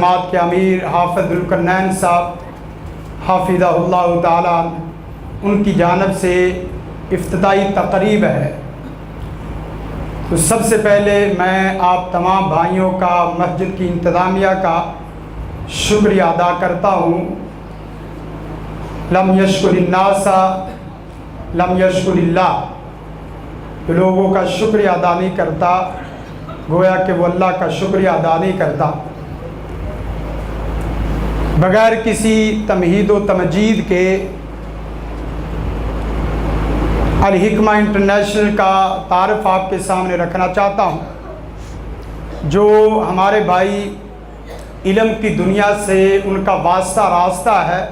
जमात के अमीर हाफिज़ुल करनैन साहब हाफिज़हुल्लाह ताला, उनकी जानिब से इफ्तिताई तकरीब है। तो सबसे पहले मैं आप तमाम भाइयों का, मस्जिद की इंतज़ामिया का शुक्रिया अदा करता हूँ। लम यशकुरिन्नासा लम यशकुरिल्लाह, जो लोगों का शुक्रिया अदा नहीं करता, गोया कि वो अल्लाह का शुक्रिया अदा नहीं करता। बग़ैर किसी तमहीद व तमजीद के अल हिकमा इंटरनेशनल का तारफ़ आपके सामने रखना चाहता हूँ। जो हमारे भाई इल्म की दुनिया से उनका वास्ता रास्ता है,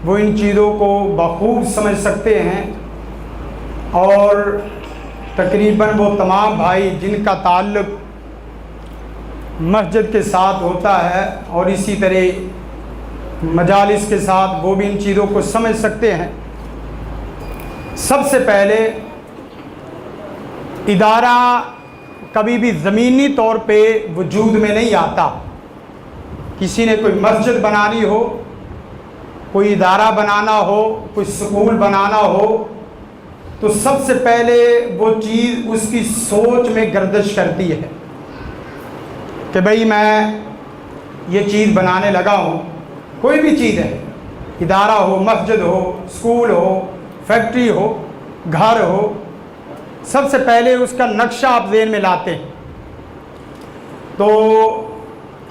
वो इन चीज़ों को बखूब समझ सकते हैं। और तकरीबन वो तमाम भाई जिनका ताल्लुक़ मस्जिद के साथ होता है और इसी तरह मजालिस के साथ, वो भी इन चीज़ों को समझ सकते हैं। सबसे पहले इदारा कभी भी ज़मीनी तौर पे वजूद में नहीं आता। किसी ने कोई मस्जिद बनानी हो, कोई इदारा बनाना हो, कोई स्कूल बनाना हो, तो सबसे पहले वो चीज़ उसकी सोच में गर्दिश करती है कि भाई मैं ये चीज़ बनाने लगा हूँ। कोई भी चीज़ है, इदारा हो, मस्जिद हो, स्कूल हो, फैक्ट्री हो, घर हो, सबसे पहले उसका नक्शा आप ज़हन में लाते हैं। तो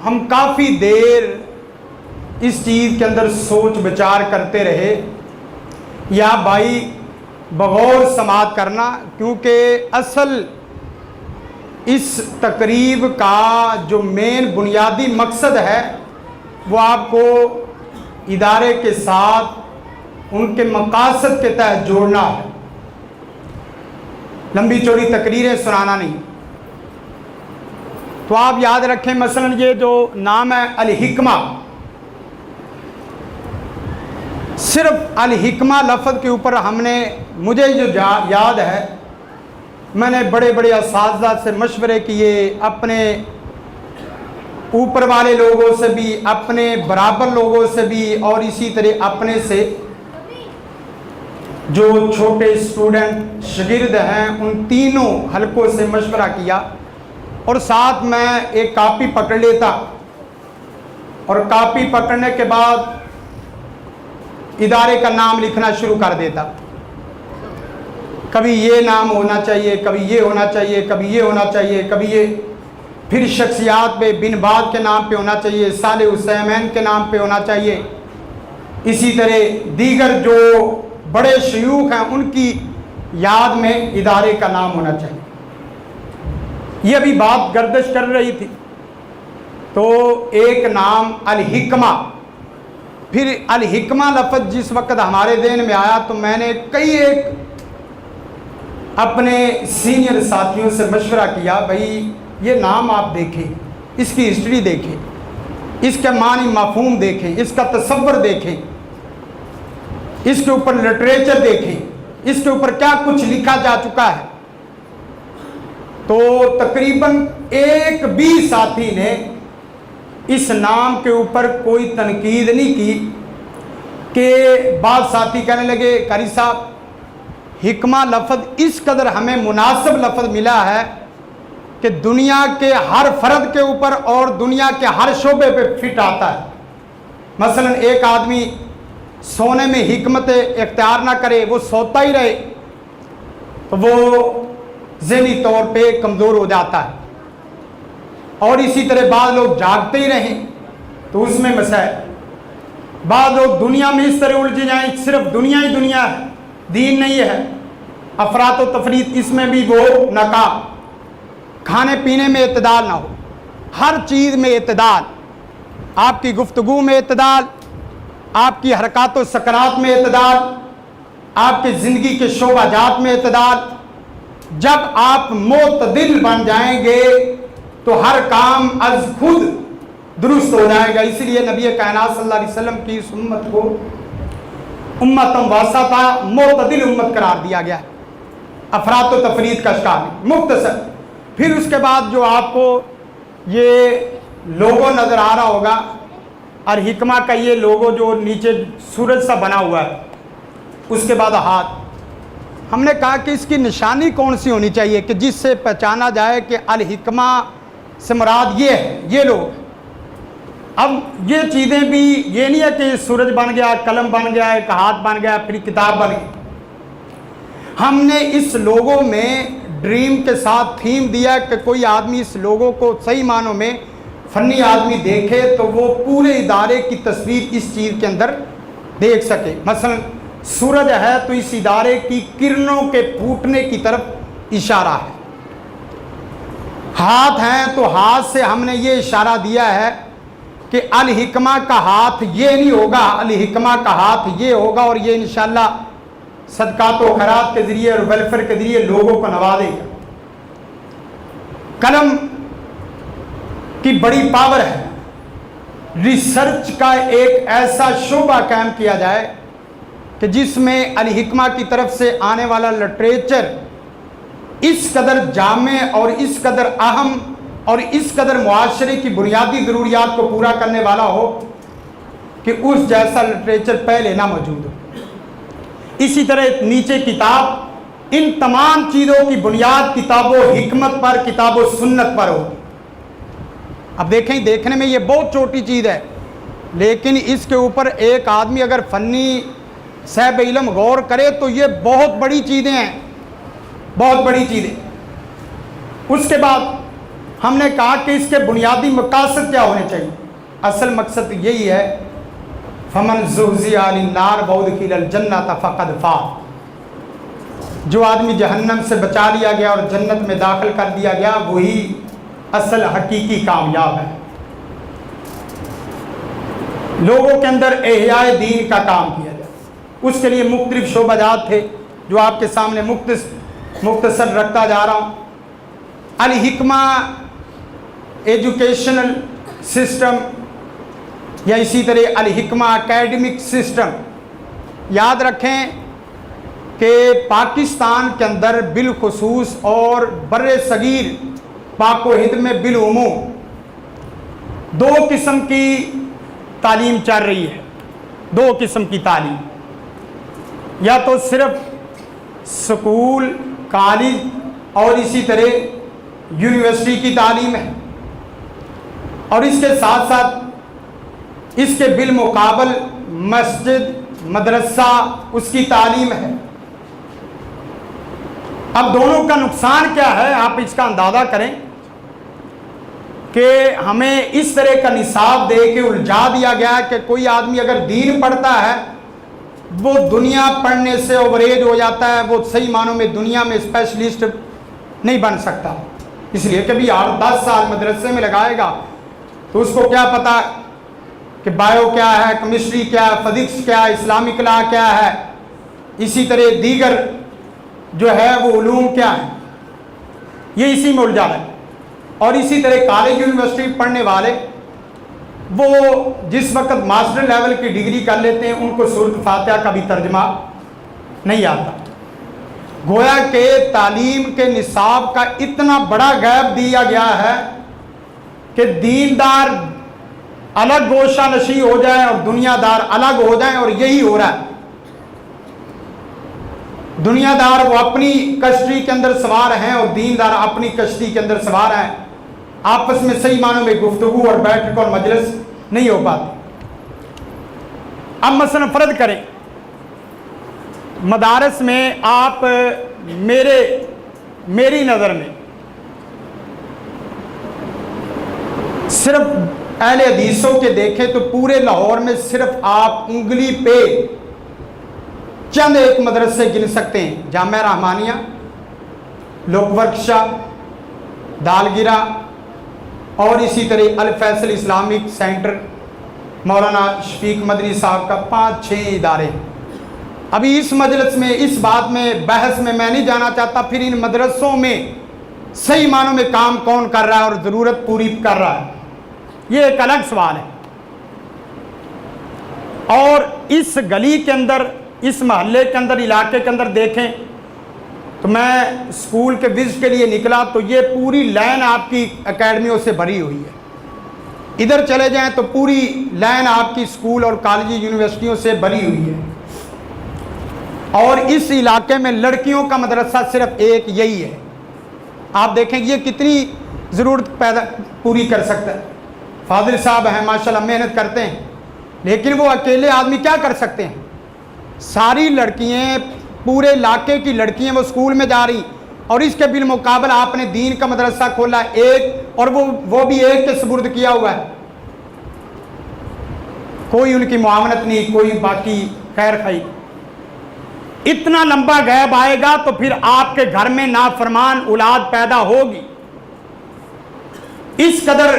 हम काफ़ी देर इस चीज़ के अंदर सोच विचार करते रहे। या भाई बगौर समात करना, क्योंकि असल इस तकरीब का जो मेन बुनियादी मकसद है वो आपको इदारे के साथ उनके मकासद के तहत जोड़ना है, लंबी चौड़ी तकरीरें सुनाना नहीं। तो आप याद रखें, मसलन ये जो नाम है अल हिकमा, सिर्फ अल हिकमा लफ्ज़ के ऊपर हमने, मुझे जो याद है, मैंने बड़े बड़े असातिज़ा से मशवरे किए, अपने ऊपर वाले लोगों से भी, अपने बराबर लोगों से भी, और इसी तरह अपने से जो छोटे स्टूडेंट शागिर्द हैं उन तीनों हलकों से मशवरा किया। और साथ मैं एक कापी पकड़ लेता और कापी पकड़ने के बाद इदारे का नाम लिखना शुरू कर देता। कभी ये नाम होना चाहिए, कभी ये होना चाहिए, कभी ये होना चाहिए, कभी ये, फिर शख्सियात पे बिन बाद के नाम पे होना चाहिए, साले हुसैन के नाम पे होना चाहिए, इसी तरह दीगर जो बड़े शयूख हैं उनकी याद में इदारे का नाम होना चाहिए। ये अभी बात गर्दिश कर रही थी। तो एक नाम अल हिकमा, फिर अल हिकमा लफ्ज़ जिस वक़्त हमारे ज़हन में आया तो मैंने कई एक अपने सीनियर साथियों से मशवरा किया, भाई ये नाम आप देखें, इसकी हिस्ट्री देखें, इसके मानी मफ़हूम देखें, इसका तसव्वुर देखें, इसके ऊपर लिटरेचर देखें, इसके ऊपर क्या कुछ लिखा जा चुका है। तो तकरीबन एक भी साथी ने इस नाम के ऊपर कोई तनकीद नहीं की। कि बाद साथी कहने लगे, कारी साहब हिकमा लफ्ज़ इस कदर हमें मुनासिब लफ्ज़ मिला है कि दुनिया के हर फ़र्द के ऊपर और दुनिया के हर शोबे पे फिट आता है। मसलन एक आदमी सोने में हिकमत इख्तियार ना करे, वो सोता ही रहे, तो वो ज़हनी तौर पे कमज़ोर हो जाता है। और इसी तरह बाद लोग जागते ही रहें तो उसमें मसाइल, बाद लोग दुनिया में इस तरह उलझ जाएं, सिर्फ दुनिया ही दुनिया है, दीन नहीं है, अफरात व तफरीत इसमें भी वो नाकाम, खाने पीने में इत्तेदाल ना हो, हर चीज़ में इत्तेदाल, आपकी गुफ्तगू में इत्तेदाल, आपकी हरकत व सकरात में इत्तेदाल, आपकी ज़िंदगी के शोबाजात में इत्तेदाल। जब आप मोतदिल बन जाएंगे तो हर काम अज खुद दुरुस्त हो जाएगा। इसलिए नबी कायनात सल्लल्लाहु अलैहि वसल्लम की इस उम्मत को उम्मतम वासता मोतदिल उम्मत करार दिया गया है, अफरात व तफरीत का शिकार नहीं, मुख्तसर। फिर उसके बाद जो आपको ये लोगो नज़र आ रहा होगा, अल हिकमा का ये लोगो जो नीचे सूरज सा बना हुआ है, उसके बाद हाथ। हमने कहा कि इसकी निशानी कौन सी होनी चाहिए कि जिससे पहचाना जाए कि अल हिकमा से मुराद ये है, ये लोग। अब ये चीज़ें भी ये नहीं है कि सूरज बन गया, कलम बन गया, एक हाथ बन गया, फिर किताब बन गई। हमने इस लोगों में ड्रीम के साथ थीम दिया कि कोई आदमी इस लोगों को सही मानों में फनी आदमी देखे तो वो पूरे इदारे की तस्वीर इस चीज़ के अंदर देख सके। मसलन सूरज है तो इस इदारे की किरणों के फूटने की तरफ इशारा है। हाथ हैं तो हाथ से हमने ये इशारा दिया है कि अल हिकमा का हाथ ये नहीं होगा, अल हिकमा का हाथ ये होगा और ये इंशाअल्लाह सदकात व खैरात के ज़रिए और वेलफेयर के ज़रिए लोगों को नवाजेगा। कलम की बड़ी पावर है। रिसर्च का एक ऐसा शोबा कायम किया जाए कि जिसमें अल हिकमा की तरफ से आने वाला लिटरेचर इस कदर जामे और इस कदर अहम और इस कदर मुआशरे की बुनियादी ज़रूरियात को पूरा करने वाला हो कि उस जैसा लिटरेचर पहले ना मौजूद हो। इसी तरह नीचे किताब, इन तमाम चीज़ों की बुनियाद किताबों हिकमत पर, किताबों सुन्नत पर होगी। अब देखें, देखने में ये बहुत छोटी चीज़ है, लेकिन इसके ऊपर एक आदमी अगर फ़न्नी साहब इल्म गौर करे तो ये बहुत बड़ी चीज़ें हैं, बहुत बड़ी चीज़ें। उसके बाद हमने कहा कि इसके बुनियादी मकासद क्या होने चाहिए। असल मकसद यही है, फमन ज़ुहज़िया अनिन नार वउदखिलल जन्नत फ़क़द फ़ाज़। जो आदमी जहन्नम से बचा लिया गया और जन्नत में दाखिल कर दिया गया, वही असल हकीकी कामयाब है। लोगों के अंदर एहयाए दीन का काम किया जाए, उसके लिए मुख्तलिफ शोबाजात थे जो आपके सामने मुख्तसर रखता जा रहा हूँ। अल हिकमा एजुकेशनल सिस्टम या इसी तरह अल हिकमा एकेडमिक सिस्टम। याद रखें कि पाकिस्तान के अंदर बिलखुसूस और बर्रे सगीर पाक व हिंद में बिलउमूम दो किस्म की तालीम चल रही है। दो किस्म की तालीम, या तो सिर्फ स्कूल, कॉलेज और इसी तरह यूनिवर्सिटी की तालीम है, और इसके साथ साथ इसके बिलमुकाबल मस्जिद, मदरसा, उसकी तालीम है। अब दोनों का नुकसान क्या है, आप इसका अंदाज़ा करें कि हमें इस तरह का निसाब दे के उलझा दिया गया कि कोई आदमी अगर दीन पढ़ता है वो दुनिया पढ़ने से ओवरेज हो जाता है, वो सही मानों में दुनिया में स्पेशलिस्ट नहीं बन सकता। इसलिए कभी 8-10 साल मदरसे में लगाएगा तो उसको क्या पता कि बायो क्या है, केमिस्ट्री क्या है, फिजिक्स क्या है, इस्लामिक लॉ क्या है, इसी तरह दीगर जो है वो उलूम क्या है, ये इसी में उलझा है। और इसी तरह कॉलेज यूनिवर्सिटी पढ़ने वाले वो जिस वक्त मास्टर लेवल की डिग्री कर लेते हैं उनको सूरत फातिहा का भी तर्जमा नहीं आता। गोया के तालीम के निसाब का इतना बड़ा गैप दिया गया है कि दीनदार अलग गोशा नशी हो जाए और दुनियादार अलग हो जाए, और यही हो रहा है। दुनियादार वो अपनी कश्ती के अंदर सवार हैं और दीनदार अपनी कश्ती के अंदर सवार हैं। आपस में सही मानों में गुफ्तगू और बैठक और मजलिस नहीं हो पाती। अब मसलन फर्ज करें मदारस में आप मेरी नज़र में सिर्फ अहले हदीसों के देखें तो पूरे लाहौर में सिर्फ आप उंगली पे चंद एक मदरसे गिन सकते हैं। जामिया रहमानिया, लोकवर्कशा, दालगिरा और इसी तरह अल फैसल इस्लामिक सेंटर, मौलाना शफीक मदनी साहब का 5-6 इदारे। अभी इस मजलिस में इस बात में बहस में मैं नहीं जाना चाहता फिर इन मदरसों में सही मानों में काम कौन कर रहा है और ज़रूरत पूरी कर रहा है, ये एक अलग सवाल है। और इस गली के अंदर, इस मोहल्ले के अंदर, इलाके के अंदर देखें तो मैं स्कूल के विजिट के लिए निकला तो ये पूरी लाइन आपकी एकेडमियों से भरी हुई है। इधर चले जाएं तो पूरी लाइन आपकी स्कूल और कॉलेज यूनिवर्सिटियों से भरी हुई है, और इस इलाके में लड़कियों का मदरसा सिर्फ एक यही है। आप देखें ये कितनी ज़रूरत पूरी कर सकता है। फादिल साहब हैं माशाल्लाह, मेहनत करते हैं, लेकिन वो अकेले आदमी क्या कर सकते हैं। सारी लड़कियां, पूरे इलाके की लड़कियां वो स्कूल में जा रही, और इसके बिलमुकाबला आपने दीन का मदरसा खोला एक, और वो भी एक के सुपुर्द किया हुआ है। कोई उनकी मुआवनत नहीं, कोई बाकी खैर खाई। इतना लंबा गैप आएगा तो फिर आपके घर में नाफरमान औलाद पैदा होगी। इस कदर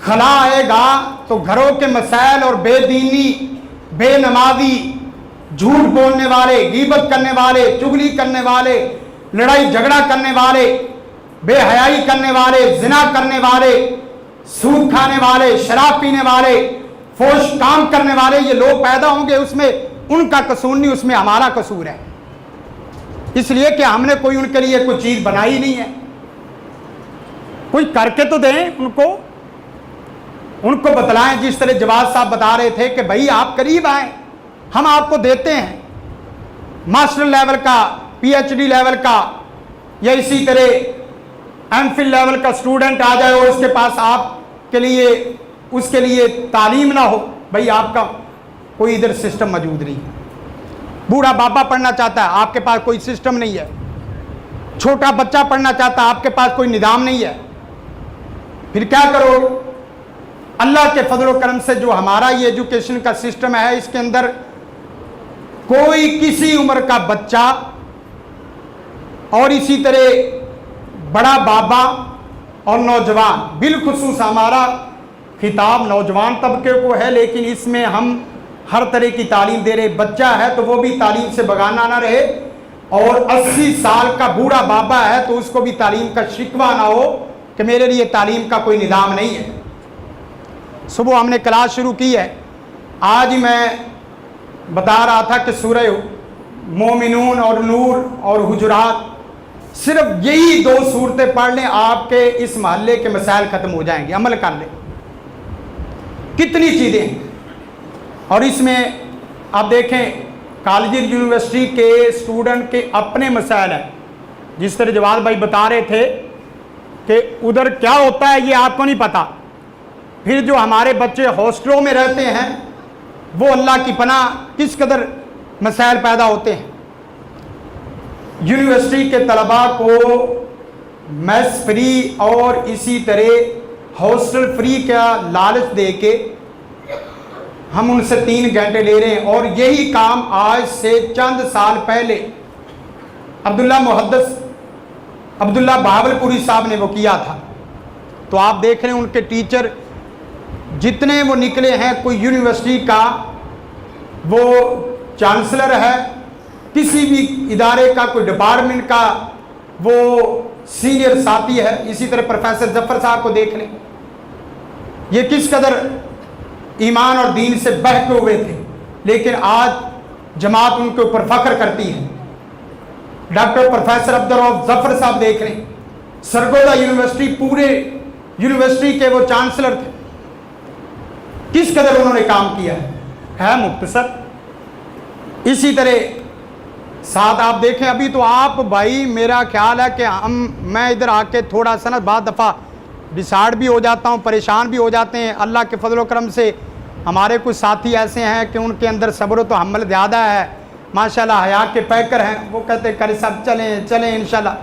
खला आएगा तो घरों के मसाइल और बेदीनी, बेनमाजी, झूठ बोलने वाले, गीबत करने वाले, चुगली करने वाले, लड़ाई झगड़ा करने वाले, बेहयाई करने वाले, जिना करने वाले, सूद खाने वाले, शराब पीने वाले, फोश काम करने वाले, ये लोग पैदा होंगे। उसमें उनका कसूर नहीं, उसमें हमारा कसूर है, इसलिए कि हमने कोई उनके लिए कोई चीज बनाई नहीं है। कोई करके तो दें उनको बतलाएं। जिस तरह जवाद साहब बता रहे थे कि भाई आप करीब आए, हम आपको देते हैं मास्टर लेवल का, पीएचडी लेवल का, या इसी तरह एमफिल लेवल का स्टूडेंट आ जाए और उसके पास आपके लिए, उसके लिए तालीम ना हो। भाई आपका कोई इधर सिस्टम मौजूद नहीं है। बूढ़ा बाबा पढ़ना चाहता है, आपके पास कोई सिस्टम नहीं है। छोटा बच्चा पढ़ना चाहता है, आपके पास कोई निज़ाम नहीं है। फिर क्या करो? अल्लाह के फजल व करम से जो हमारा ये एजुकेशन का सिस्टम है, इसके अंदर कोई किसी उम्र का बच्चा और इसी तरह बड़ा बाबा और नौजवान, बिलखुसूस हमारा खिताब नौजवान तबके को है, लेकिन इसमें हम हर तरह की तालीम दे रहे। बच्चा है तो वो भी तालीम से बगाना ना रहे, और 80 साल का बूढ़ा बाबा है तो उसको भी तालीम का शिकवा ना हो कि मेरे लिए तालीम का कोई निज़ाम नहीं है। सुबह हमने क्लास शुरू की है। आज मैं बता रहा था कि सूरह मोमिनून और नूर और हुजुरात, सिर्फ यही 2 सूरतें पढ़ लें, आपके इस मोहल्ले के मसाइल ख़त्म हो जाएंगे। अमल कर लें, कितनी चीज़ें हैं। और इसमें आप देखें कॉलेज यूनिवर्सिटी के स्टूडेंट के अपने मसाइल हैं। जिस तरह जवाद भाई बता रहे थे कि उधर क्या होता है ये आपको नहीं पता। फिर जो हमारे बच्चे हॉस्टलों में रहते हैं, वो अल्लाह की पनाह किस कदर मसाइल पैदा होते हैं। यूनिवर्सिटी के तलबा को मेस फ्री और इसी तरह हॉस्टल फ्री का लालच दे के हम उनसे 3 घंटे ले रहे हैं, और यही काम आज से चंद साल पहले अब्दुल्ला बहावलपुरी साहब ने वो किया था। तो आप देख रहे हैं उनके टीचर जितने वो निकले हैं, कोई यूनिवर्सिटी का वो चांसलर है, किसी भी इदारे का, कोई डिपार्टमेंट का वो सीनियर साथी है। इसी तरह प्रोफेसर जफर साहब को देख लें, ये किस कदर ईमान और दीन से बहके हुए थे, लेकिन आज जमात उनके ऊपर फख्र करती है। डॉक्टर प्रोफेसर अब्दुल रऊफ जफर साहब देख रहे हैं, सरगोदा यूनिवर्सिटी, पूरे यूनिवर्सिटी के वो चांसलर थे। किस कदर उन्होंने काम किया है मुख्तसर। इसी तरह साथ आप देखें, अभी तो आप भाई, मेरा ख्याल है कि मैं इधर आके थोड़ा सा ना बाद दफ़ा डिसाइड भी हो जाता हूँ, परेशान भी हो जाते हैं। अल्लाह के फजल व करम से हमारे कुछ साथी ऐसे हैं कि उनके अंदर सब्र तो हम्मल ज़्यादा है, माशाल्लाह हया के पैकर हैं। वो कहते करे सब चलें इंशाल्लाह।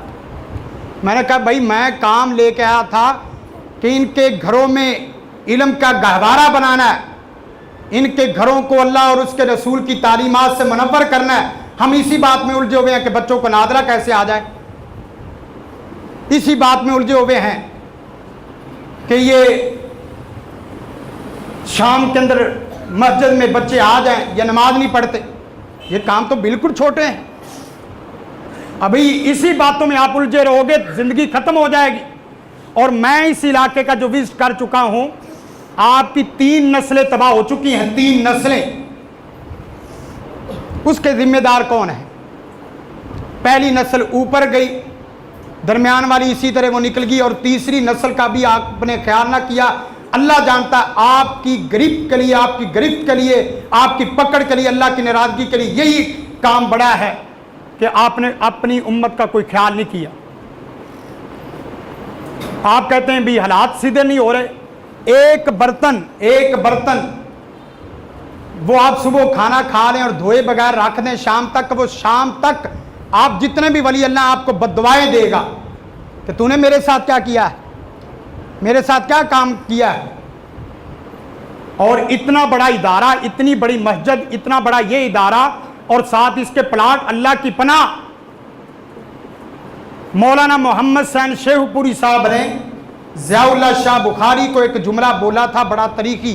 मैंने कहा भाई मैं काम लेके आया था कि इनके घरों में इल्म का गहवारा बनाना है, इनके घरों को अल्लाह और उसके रसूल की तालीमात से मुनव्वर करना है। हम इसी बात में उलझे हुए हैं कि बच्चों को नादरा कैसे आ जाए, इसी बात में उलझे हुए हैं कि ये शाम के अंदर मस्जिद में बच्चे आ जाएं या नमाज नहीं पढ़ते। ये काम तो बिल्कुल छोटे हैं। अभी इसी बातों में आप उलझे रहोगे, जिंदगी खत्म हो जाएगी। और मैं इस इलाके का जो विजिट कर चुका हूं, आपकी 3 नस्लें तबाह हो चुकी हैं, 3 नस्लें। उसके जिम्मेदार कौन है? पहली नस्ल ऊपर गई, दरमियान वाली इसी तरह वो निकल गई, और तीसरी नस्ल का भी आपने ख्याल ना किया। अल्लाह जानता है आपकी गिरफ्त के लिए, आपकी गिरफ्त के लिए, आपकी पकड़ के लिए, अल्लाह की नाराजगी के लिए यही काम बड़ा है कि आपने अपनी उम्मत का कोई ख्याल नहीं किया। आप कहते हैं भी हालात सीधे नहीं हो रहे। एक बर्तन वो आप सुबह खाना खा लें और धोए बगैर रख दें शाम तक, वो शाम तक आप जितने भी वली अल्लाह आपको बद्दुआएं देगा कि तूने मेरे साथ क्या किया है, मेरे साथ क्या काम किया है। और इतना बड़ा इदारा, इतनी बड़ी मस्जिद, इतना बड़ा ये इदारा और साथ इसके प्लाट, अल्लाह की पनाह। मौलाना मोहम्मद सैन शेखपुरी साहब ने ज़ियाउल्लाह शाह बुखारी को एक जुमला बोला था, बड़ा तरीकी,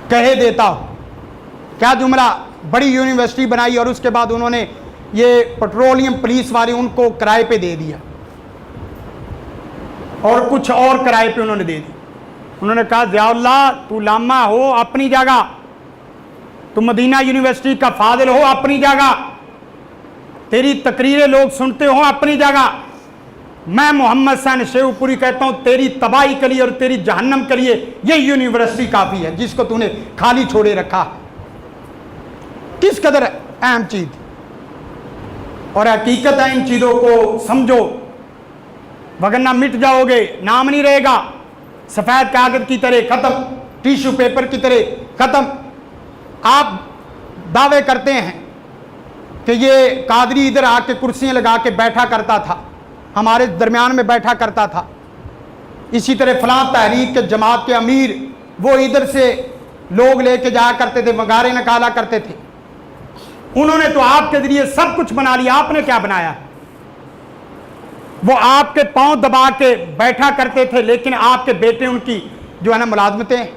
कहे देता हूं। क्या जुमला? बड़ी यूनिवर्सिटी बनाई और उसके बाद उन्होंने ये पेट्रोलियम पुलिस वाले उनको किराए पे दे दिया और कुछ और किराए पे उन्होंने दे दिया। उन्होंने कहा ज़ियाउल्लाह तू लामा हो अपनी जगह, तू मदीना यूनिवर्सिटी का फाजिल हो अपनी जगह, तेरी तकरीरें लोग सुनते हो अपनी जगह। मैं मोहम्मद सैन शेखपुरी कहता हूं तेरी तबाही के लिए और तेरी जहन्नम के लिए ये यूनिवर्सिटी काफ़ी है जिसको तूने खाली छोड़े रखा। किस कदर अहम चीज़ और हकीकत है, इन चीज़ों को समझो वगरना मिट जाओगे, नाम नहीं रहेगा। सफ़ेद कागज़ की तरह ख़त्म, टिश्यू पेपर की तरह ख़त्म। आप दावे करते हैं कि ये कादरी इधर आके कुर्सियाँ लगा के बैठा करता था, हमारे दरमियान में बैठा करता था। इसी तरह फलां तहरीक के जमात के अमीर वो इधर से लोग लेके जाया करते थे, मगारे निकाला करते थे। उन्होंने तो आपके जरिए सब कुछ बना लिया, आपने क्या बनाया? वो आपके पांव दबा के बैठा करते थे, लेकिन आपके बेटे उनकी जो है ना मुलाजमतें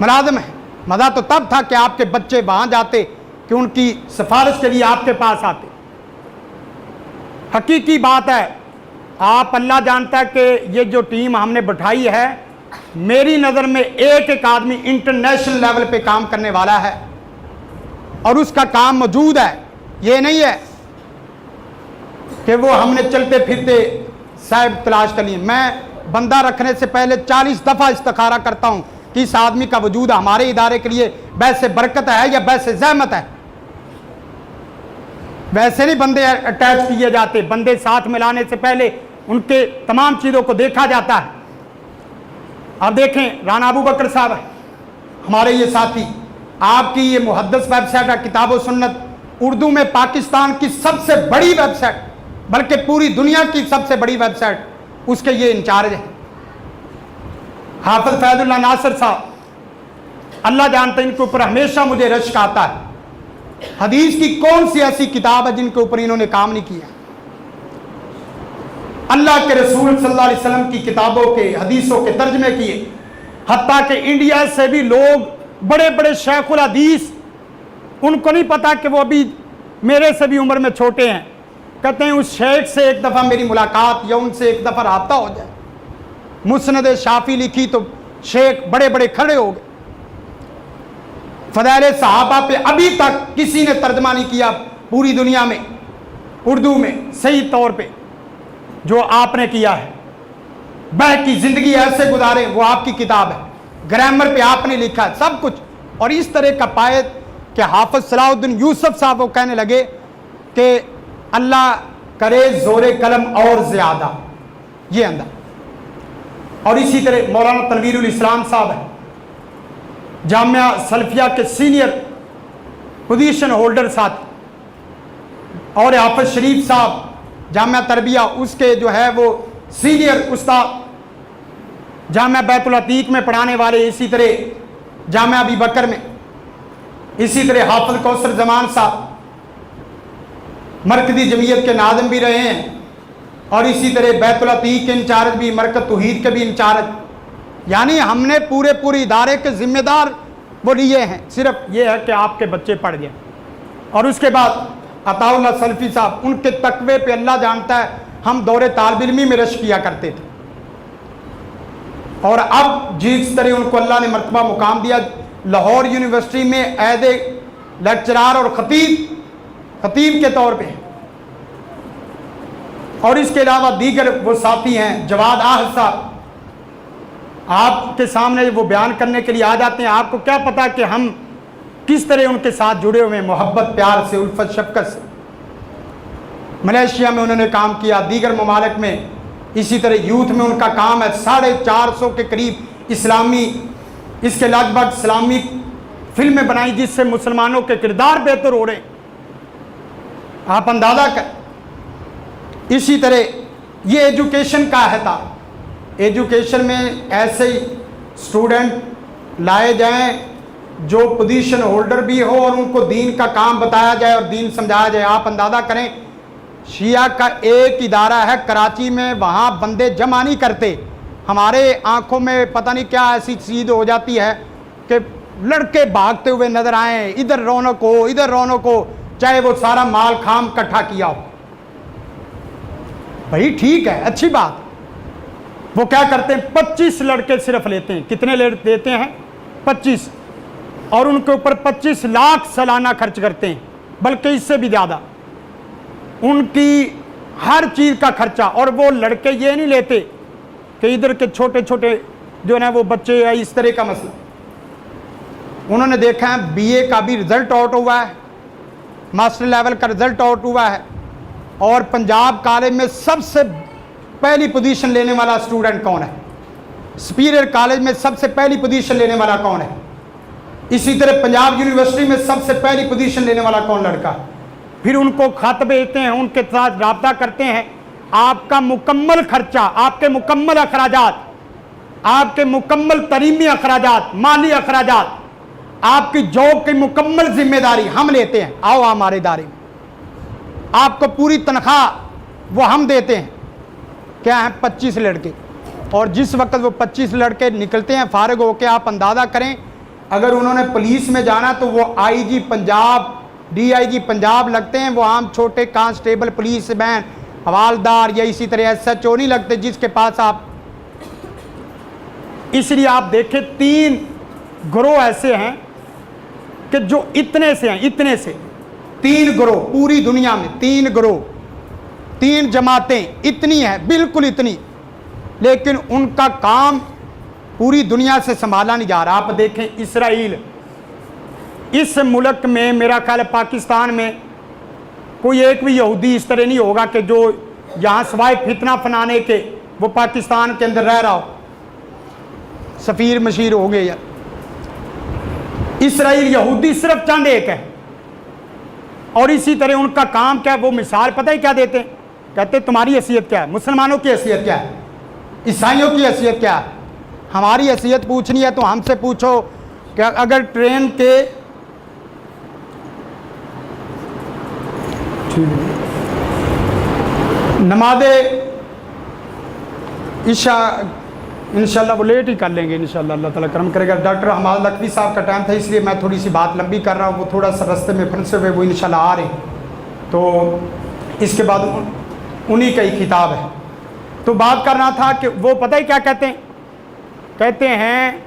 मुलाजम है। मज़ा तो तब था कि आपके बच्चे वहां जाते कि उनकी सिफारिश के लिए आपके पास आते। हकीकी बात है, आप अल्लाह जानता है कि ये जो टीम हमने बैठाई है, मेरी नज़र में एक एक आदमी इंटरनेशनल लेवल पे काम करने वाला है और उसका काम मौजूद है। ये नहीं है कि वो हमने चलते फिरते साहब तलाश कर लिए। मैं बंदा रखने से पहले 40 दफ़ा इस्तिखारा करता हूँ कि इस आदमी का वजूद हमारे इदारे के लिए वैसे बरकत है या वैसे ज़हमत है। वैसे नहीं बंदे अटैच किए जाते, बंदे साथ मिलाने से पहले उनके तमाम चीज़ों को देखा जाता है। अब देखें राना अबू बकर साहब हमारे ये साथी, आपकी ये मुहद्दिस वेबसाइट है किताब व सुन्नत, उर्दू में पाकिस्तान की सबसे बड़ी वेबसाइट, बल्कि पूरी दुनिया की सबसे बड़ी वेबसाइट, उसके ये इंचार्ज है हाफिज फैजुल्लाह नासिर साहब। अल्लाह जानते हैं इनके ऊपर हमेशा मुझे रश्क आता है। हदीस की कौन सी ऐसी किताब है जिनके ऊपर इन्होंने काम नहीं किया? अल्लाह के रसूल सल्लल्लाहु अलैहि वसल्लम की किताबों के, हदीसों के तर्जमे किए। हत्ता कि इंडिया से भी लोग, बड़े बड़े शेखुल हदीस, उनको नहीं पता कि वो अभी मेरे से भी उम्र में छोटे हैं, कहते हैं उस शेख से एक दफ़ा मेरी मुलाकात या उनसे एक दफ़ा राब्ता हो जाए। मुस्नद शाफी लिखी तो शेख बड़े बड़े खड़े हो गए। फ़ज़ाइल सहाबा पे अभी तक किसी ने तर्जमा नहीं किया पूरी दुनिया में उर्दू में सही तौर पे जो आपने किया है। बह की ज़िंदगी ऐसे गुजारे, वो आपकी किताब है। ग्रामर पे आपने लिखा है सब कुछ। और इस तरह का पाए कि हाफिज सलाहुद्दीन यूसुफ साहब वो कहने लगे कि अल्लाह करे ज़ोरे कलम और ज़्यादा, ये अंदर। और इसी तरह मौलाना तनवीरुल इस्लाम साहब है, जामिया सल्फिया के सीनियर पोजीशन होल्डर साथी, और हाफिज शरीफ साहब जामिया तरबिया उसके जो है वो सीनियर उस्ताद, जामिया बैतुल अतीक में पढ़ाने वाले, इसी तरह जामिया अबी बकर में, इसी तरह हाफिज कौसर जमान साहब मरकज़ी जमीयत के नाज़िम भी रहे हैं, और इसी तरह बैतुल अतीक के इंचार्ज भी, मरकज़ तौहीद के भी इंचार्ज। यानी हमने पूरे इदारे के जिम्मेदार वो लिए हैं। सिर्फ ये है कि आपके बच्चे पढ़ जाए। और उसके बाद अताउल्लाह सल्फी साहब, उनके तकवे पे अल्लाह जानता है हम दौरे तालिब इल्मी में रश किया करते थे, और अब जिस तरह उनको अल्लाह ने मर्तबा मुकाम दिया, लाहौर यूनिवर्सिटी में एज ए लेक्चरार और खतीब के तौर पे। और इसके अलावा दीगर वो साथी हैं, जवाद आहद साहब, आपके सामने वो बयान करने के लिए आ जाते हैं। आपको क्या पता कि हम किस तरह उनके साथ जुड़े हुए हैं, मोहब्बत प्यार से, उल्फत शफकत से। मलेशिया में उन्होंने काम किया, दीगर ममालिक में इसी तरह यूथ में उनका काम है। 450 के करीब इस्लामी, इसके लगभग इस्लामिक फिल्में बनाई जिससे मुसलमानों के किरदार बेहतर हो रहे हैं, आप अंदाजा कर। इसी तरह ये एजुकेशन का है था, एजुकेशन में ऐसे स्टूडेंट लाए जाएं जो पोजीशन होल्डर भी हो और उनको दीन का काम बताया जाए और दीन समझाया जाए। आप अंदाजा करें, शिया का एक इदारा है कराची में, वहाँ बंदे जमा नहीं करते। हमारे आंखों में पता नहीं क्या ऐसी चीज़ हो जाती है कि लड़के भागते हुए नजर आए, इधर रौनक हो इधर रौनक हो, चाहे वो सारा माल खाम इकट्ठा किया हो। भाई ठीक है, अच्छी बात। वो क्या करते हैं, 25 लड़के सिर्फ लेते हैं। कितने लेते हैं? 25, और उनके ऊपर 25 लाख सालाना खर्च करते हैं, बल्कि इससे भी ज़्यादा। उनकी हर चीज़ का खर्चा। और वो लड़के ये नहीं लेते कि इधर के छोटे छोटे जो है वो बच्चे या इस तरह का मसला। उन्होंने देखा है बीए का भी रिज़ल्ट आउट हुआ है, मास्टर लेवल का रिज़ल्ट आउट हुआ है, और पंजाब कॉलेज में सबसे पहली पोजीशन लेने वाला स्टूडेंट कौन है? सुपीरियर कॉलेज में सबसे पहली पोजीशन लेने वाला कौन है? इसी तरह पंजाब यूनिवर्सिटी में सबसे पहली पोजीशन लेने वाला कौन लड़का? फिर उनको खत भेजते हैं, उनके साथ राब्ता करते हैं। आपका मुकम्मल खर्चा, आपके मुकम्मल अखराजात, आपके मुकम्मल तरीमी अखराजात, माली अखराजात, आपकी जॉब की मुकम्मल जिम्मेदारी हम लेते हैं। आओ हमारे इदारे में, आपको पूरी तनख्वाह वो हम देते हैं। क्या है? 25 लड़के। और जिस वक्त वो 25 लड़के निकलते हैं फारिग होकर, आप अंदाज़ा करें अगर उन्होंने पुलिस में जाना तो वो आईजी पंजाब, डीआईजी पंजाब लगते हैं, वो आम छोटे कांस्टेबल, पुलिस मैन, हवालदार या इसी तरह एसएचओ नहीं लगते जिसके पास आप। इसलिए आप देखें 3 ग्रोह ऐसे हैं कि जो इतने से हैं, इतने से 3 ग्रोह पूरी दुनिया में, 3 ग्रोह, 3 जमातें इतनी हैं, बिल्कुल इतनी, लेकिन उनका काम पूरी दुनिया से संभाला नहीं जा रहा। आप देखें इसराइल, इस मुल्क में मेरा ख्याल है पाकिस्तान में कोई एक भी यहूदी इस तरह नहीं होगा कि जो यहाँ सवाए फितना फनाने के वो पाकिस्तान के अंदर रह रहा हो, सफ़ीर मशीर हो गए यार। इसराइल यहूदी सिर्फ चंद एक है, और इसी तरह उनका काम क्या है, वो मिसाल पता ही क्या देते हैं? कहते तुम्हारी हैसियत क्या है, मुसलमानों की हैसियत क्या है, ईसाइयों की हैसियत क्या है। हमारी हैसियत पूछनी है तो हमसे पूछो कि अगर ट्रेन के नमाज़े ईशा इंशाल्लाह वो लेट ही कर लेंगे इंशाल्लाह, अल्लाह ताला करम करेगा। डॉक्टर हमाद लखवी साहब का टाइम था इसलिए मैं थोड़ी सी बात लंबी कर रहा हूँ, वो थोड़ा सा रास्ते में फंसे हुए, वो इंशाल्लाह आ रहे हैं, तो इसके बाद उन्हीं का ही खिताब है। तो बात करना था कि वो पता ही क्या कहते हैं, कहते हैं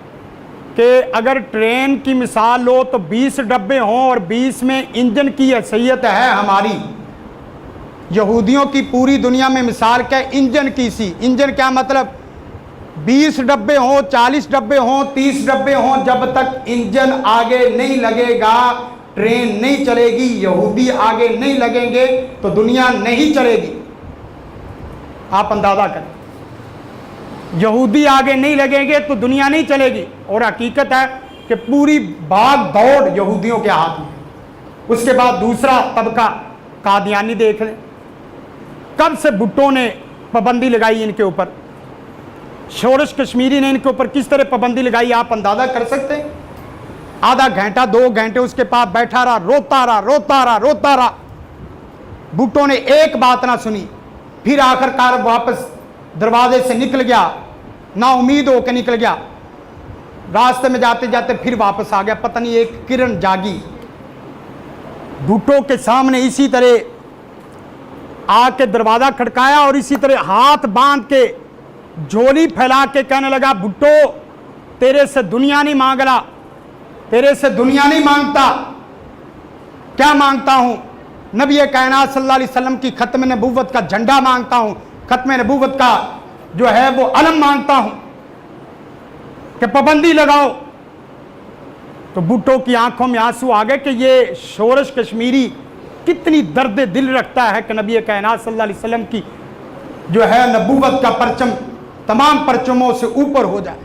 कि अगर ट्रेन की मिसाल लो तो 20 डब्बे हों और 20 में इंजन की हैसियत है हमारी। यहूदियों की पूरी दुनिया में मिसाल क्या है? इंजन की सी। इंजन क्या मतलब? 20 डब्बे हों, 40 डब्बे हों, 30 डब्बे हों, जब तक इंजन आगे नहीं लगेगा ट्रेन नहीं चलेगी। यहूदी आगे नहीं लगेंगे तो दुनिया नहीं चलेगी। आप अंदाजा करें, यहूदी आगे नहीं लगेंगे तो दुनिया नहीं चलेगी। और हकीकत है कि पूरी भाग दौड़ यहूदियों के हाथ में। उसके बाद दूसरा तबका कादियानी देख लें, कब से भुट्टो ने पाबंदी लगाई इनके ऊपर, शोरश कश्मीरी ने इनके ऊपर किस तरह पाबंदी लगाई, आप अंदाजा कर सकते हैं? आधा घंटा 2 घंटे उसके पास बैठा रहा, रोता रहा, रोता रहा, रोता रहा। भुट्टो ने एक बात ना सुनी, फिर आखिरकार वापस दरवाजे से निकल गया, ना उम्मीद होकर निकल गया। रास्ते में जाते जाते फिर वापस आ गया। पता नहीं एक किरण जागी भुट्टो के सामने, इसी तरह आके दरवाज़ा खड़काया और इसी तरह हाथ बांध के झोली फैला के कहने लगा, भुट्टो तेरे से दुनिया नहीं मांग रहा, तेरे से दुनिया नहीं मांगता। क्या मांगता हूँ? नबी कायनात सल्लल्लाहु अलैहि वसल्लम की खत्म नबूवत का झंडा मांगता हूँ, खत्म नबूवत का जो है वो अलम मांगता हूँ। कि पाबंदी लगाओ, तो भुट्टो की आंखों में आंसू आ गए कि ये शोरश कश्मीरी कितनी दर्द दिल रखता है कि नबी कायनात सल्लल्लाहु अलैहि वसल्लम की जो है नबूवत का परचम तमाम परचमों से ऊपर हो जाए।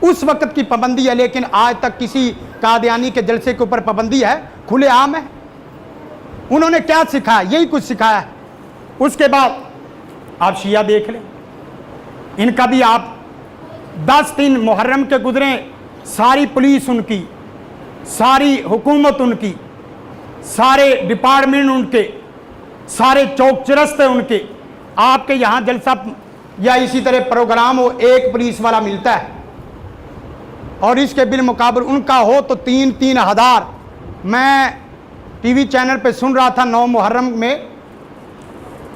उस वक्त की पाबंदी है, लेकिन आज तक किसी कादियानी के जलसे के ऊपर पाबंदी है, खुले आम है। उन्होंने क्या सिखाया? यही कुछ सिखाया है। उसके बाद आप शिया देख लें, इनका भी आप 10 दिन मुहर्रम के गुजरे, सारी पुलिस उनकी, सारी हुकूमत उनकी, सारे डिपार्टमेंट उनके, सारे चौक चरस्ते उनके। आपके यहाँ जलसा या इसी तरह प्रोग्राम हो, एक पुलिस वाला मिलता है, और इसके बिलमुकाबिल उनका हो तो 3-3 हज़ार। मैं टीवी चैनल पे सुन रहा था 9 मुहर्रम में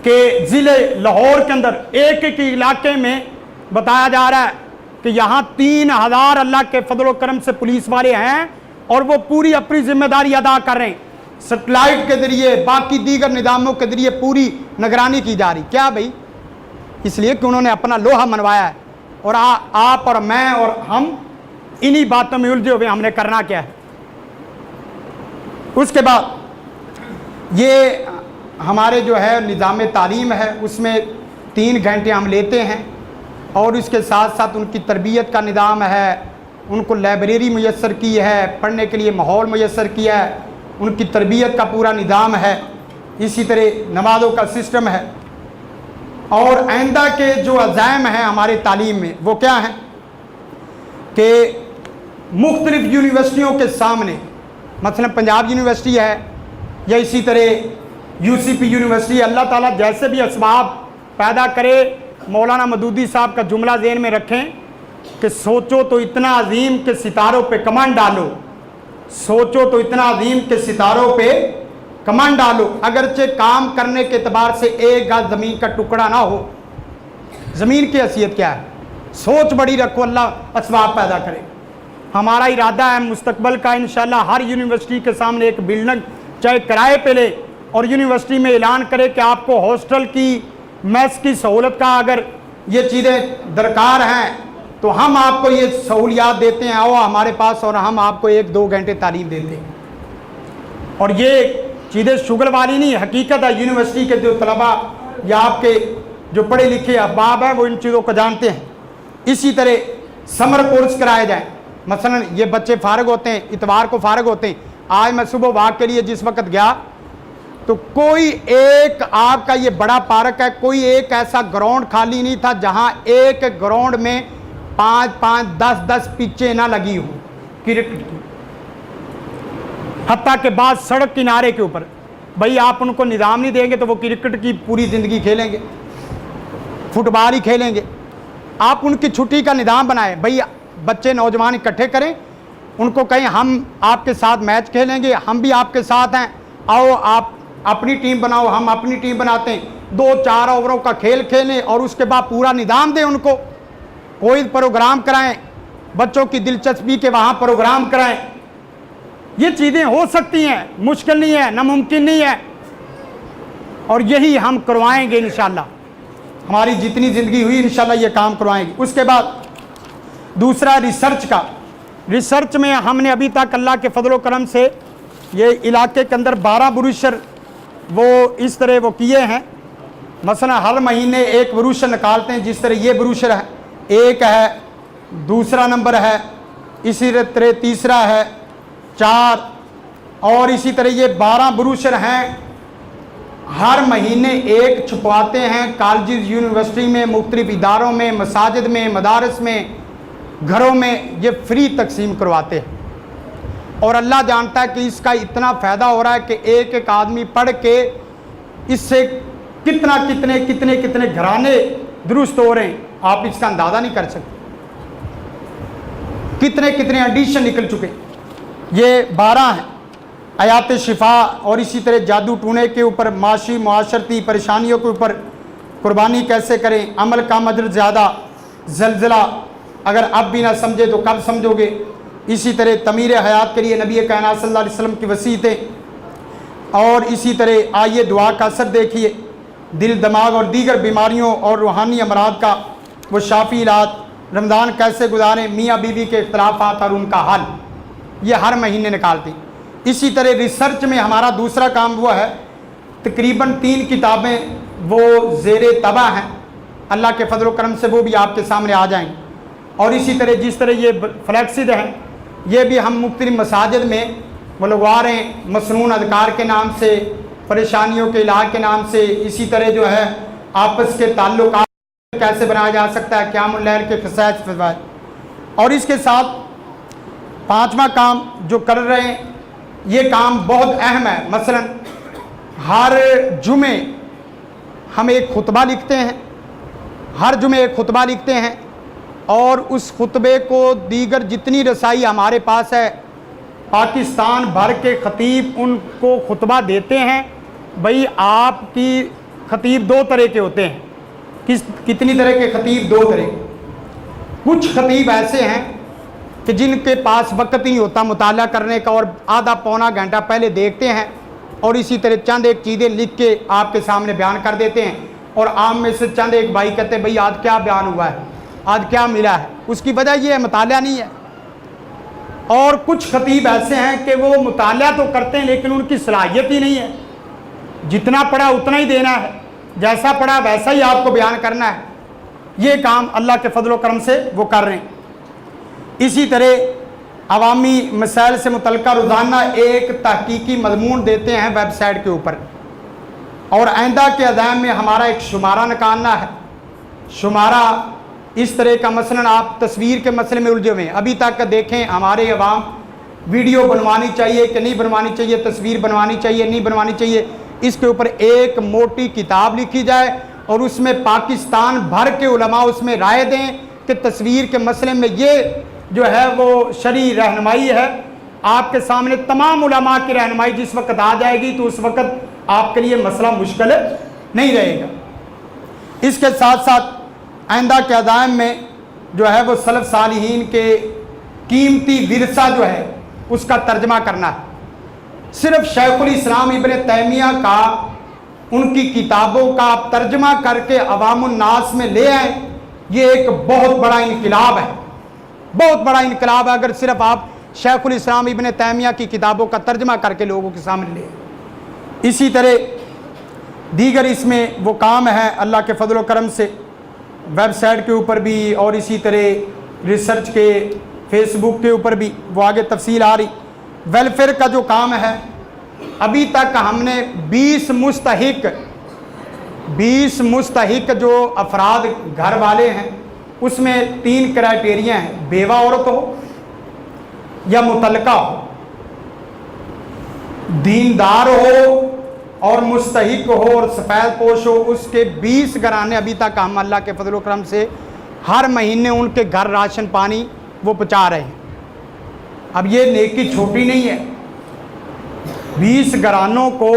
कि ज़िले लाहौर के अंदर एक एक इलाके में बताया जा रहा है कि यहाँ 3,000 अल्लाह के फजल करम से पुलिस वाले हैं, और वो पूरी अपनी जिम्मेदारी अदा कर रहे हैं। सेटेलाइट के जरिए, बाकी दीगर निज़ामों के जरिए पूरी निगरानी की जा रही। क्या भाई? इसलिए कि उन्होंने अपना लोहा मनवाया है, और आप और मैं और हम इन्हीं बातों में उलझे हुए। हमने करना क्या है? उसके बाद ये हमारे जो है निज़ाम तालीम है, उसमें 3 घंटे हम लेते हैं, और इसके साथ साथ उनकी तरबियत का निज़ाम है, उनको लाइब्रेरी मुयस्सर की है, पढ़ने के लिए माहौल मुयस्सर किया है, उनकी तरबियत का पूरा निज़ाम है, इसी तरह नमाज़ों का सिस्टम है। और आइंदा के जो अज़ाइम हैं हमारे तालीम में वो क्या हैं कि मुख्तलिफ़ यूनिवर्सिटियों के सामने, मसलन पंजाब यूनिवर्सिटी है या इसी तरह यूसीपी यूनिवर्सिटी, अल्लाह ताला जैसे भी असबाब पैदा करे, मौलाना मदूदी साहब का जुमला ज़हन में रखें कि सोचो तो इतना अजीम के सितारों पे कमान डालो, सोचो तो इतना अजीम के सितारों पे कमान डालो। अगरचे काम करने के एतबार से एक गज ज़मीन का टुकड़ा ना हो, ज़मीन की हैसियत क्या है? सोच बड़ी रखो, अल्लाह असबाब पैदा करे। हमारा इरादा है मुस्तकबल का इंशाल्लाह हर यूनिवर्सिटी के सामने एक बिल्डिंग चाहे किराए पे ले, और यूनिवर्सिटी में ऐलान करे कि आपको हॉस्टल की, मेस की सहूलत का अगर ये चीज़ें दरकार हैं तो हम आपको ये सहूलियात देते हैं, आओ हमारे पास, और हम आपको 1-2 घंटे तालीम देते हैं। और ये चीज़ें शुगर वाली नहीं, हकीकत है। यूनिवर्सिटी के जो तलबा या आपके जो पढ़े लिखे अहबाब हैं वो इन चीज़ों को जानते हैं। इसी तरह समर कोर्स कराए जाएँ। मसलन ये बच्चे फ़ारग होते हैं, इतवार को फ़ारग होते हैं। आज मैं सुबह वॉक के लिए जिस वक्त गया तो कोई एक, आपका ये बड़ा पार्क है, कोई एक ऐसा ग्राउंड खाली नहीं था जहाँ एक ग्राउंड में 5-5, 10-10 पिचें ना लगी हो क्रिकेट की। हत्ता के बाद सड़क किनारे के ऊपर, भाई आप उनको निज़ाम नहीं देंगे तो वो क्रिकेट की पूरी ज़िंदगी खेलेंगे, फुटबॉल ही खेलेंगे। आप उनकी छुट्टी का निज़ाम बनाएं, भाई बच्चे नौजवान इकट्ठे करें, उनको कहें हम आपके साथ मैच खेलेंगे, हम भी आपके साथ हैं, आओ आप अपनी टीम बनाओ, हम अपनी टीम बनाते हैं, 2-4 ओवरों का खेल खेलें, और उसके बाद पूरा निज़ाम दें उनको। कोई प्रोग्राम कराएं, बच्चों की दिलचस्पी के वहाँ प्रोग्राम कराएं। ये चीज़ें हो सकती हैं, मुश्किल नहीं है, नामुमकिन नहीं है, और यही हम करवाएंगे इंशाल्लाह। हमारी जितनी ज़िंदगी हुई इंशाल्लाह ये काम करवाएंगे। उसके बाद दूसरा रिसर्च का, रिसर्च में हमने अभी तक अल्लाह के फजल करम से ये इलाके के अंदर 12 ब्रोशर वो इस तरह वो किए हैं। मसलन हर महीने एक ब्रोशर निकालते हैं, जिस तरह ये ब्रोशर है, एक है, दूसरा नंबर है, इसी तरह तीसरा है, 4, और इसी तरह ये 12 ब्रोशर हैं। हर महीने एक छुपवाते हैं कॉलेज यूनिवर्सिटी में, मुख्तलिफ इदारों में, मसाजिद में, मदारस में, घरों में, ये फ्री तकसीम करवाते हैं। और अल्लाह जानता है कि इसका इतना फ़ायदा हो रहा है कि एक एक आदमी पढ़ के इससे कितने घराने दुरुस्त हो रहे हैं, आप इसका अंदाज़ा नहीं कर सकते। कितने एडिशन निकल चुके। ये 12 हैं, आयात शिफा, और इसी तरह जादू टूने के ऊपर, माशी मुआशरती परेशानियों के ऊपर कुर्बानी कैसे करें, अमल का अजर ज़्यादा, ज़लज़ला अगर अब भी ना समझे तो कब समझोगे। इसी तरह तमीर हयात के लिए नबी कायनात सल्लल्लाहु अलैहि वसल्लम की वसीयतें, और इसी तरह आइए दुआ का असर देखिए, दिल दिमाग और दीगर बीमारियों और रूहानी अमराद का वो शाफी इलाज, रमज़ान कैसे गुजारें, मियाँ बीवी के इख्तलाफात और उनका हल, ये हर महीने निकालते हैं। इसी तरह रिसर्च में हमारा दूसरा काम वो है, तकरीबन 3 किताबें वो ज़ेरे तबा हैं, अल्लाह के फजल करम से वो भी आपके सामने आ जाएंगी। और इसी तरह जिस तरह ये फ्लैक्सिड है, ये भी हम मुख्तलिफ मसाजिद में वो लगवा रहे हैं, मसनून अदकार के नाम से, परेशानियों के इलाज के नाम से। इसी तरह जो है आपस के ताल्लुकात कैसे बनाया जा सकता है, क़यामुल लैल के फ़वाइद। और इसके साथ 5वां काम जो कर रहे हैं, ये काम बहुत अहम है। मसलन हर जुमे हम एक खुतबा लिखते हैं, हर जुमे एक खुतबा लिखते हैं, और उस खुतबे को दीगर जितनी रसाई हमारे पास है, पाकिस्तान भर के ख़तीब उनको खुतबा देते हैं। भाई आपकी ख़तीब 2 तरह के होते हैं। कितनी तरह के ख़तीब? 2 तरह के। कुछ ख़तीब ऐसे हैं कि जिनके पास वक्त ही नहीं होता मुताला करने का, और आधा पौना घंटा पहले देखते हैं और इसी तरह चंद एक चीज़ें लिख के आपके सामने बयान कर देते हैं। और आम में से चंद एक भाई कहते हैं भाई आज क्या बयान हुआ है, आज क्या मिला है। उसकी वजह यह है मुताला नहीं है। और कुछ ख़तीब ऐसे हैं कि वो मुताला तो करते हैं लेकिन उनकी सलाहियत ही नहीं है, जितना पढ़ा उतना ही देना है, जैसा पढ़ा वैसा ही आपको बयान करना है। ये काम अल्लाह के फजल करम से वो कर रहे हैं। इसी तरह अवामी मसाइल से मुतल्लिक़ रोज़ाना एक तहकीकी मज़मून देते हैं वेबसाइट के ऊपर, और आइंदा के अज़ाम में हमारा एक शुमारा निकालना है। शुमारा इस तरह का, मसलन आप तस्वीर के मसले में उलझे हुए हैं, अभी तक देखें हमारे अवाम वीडियो बनवानी चाहिए कि नहीं बनवानी चाहिए, तस्वीर बनवानी चाहिए नहीं बनवानी चाहिए, इसके ऊपर एक मोटी किताब लिखी जाए और उसमें पाकिस्तान भर के उलमा उसमें राय दें कि तस्वीर के मसले में ये जो है वो शरई रहनुमाई है। आपके सामने तमाम उलमा की रहनुमाई जिस वक्त आ जाएगी तो उस वक्त आपके लिए मसला मुश्किल नहीं रहेगा। इसके साथ साथ आइंदा के अज़ाम में जो है वो सलफ़ सालिहीन के कीमती विरसा जो है उसका तर्जमा करना है। सिर्फ शेखुल इस्लाम इब्न तैमिया का, उनकी किताबों का आप तर्जमा करके अवामुन नास में ले आए, ये एक बहुत बड़ा इनकलाब है, बहुत बड़ा इनकलाब है। अगर सिर्फ आप शेखुल इस्लाम इब्न तैमिया की किताबों का तर्जमा करके लोगों के सामने ले। इसी तरह दीगर इसमें वो काम है अल्लाह के फजल करम से, वेबसाइट के ऊपर भी और इसी तरह रिसर्च के फेसबुक के ऊपर भी वो आगे तफसील आ रही। वेलफेयर का जो काम है, अभी तक हमने 20 मुस्तहिक जो अफराद घर वाले हैं उसमें 3 क्राइटेरिया हैं, बेवा औरत हो या मुतल्लका हो, दीनदार हो और मुस्तहिक हो और सफ़ेद पोश हो। उसके 20 घराने अभी तक हम अल्लाह के फजल करम से हर महीने उनके घर राशन पानी वो पहुँचा रहे हैं। अब ये नेकी छोटी नहीं है, 20 घरानों को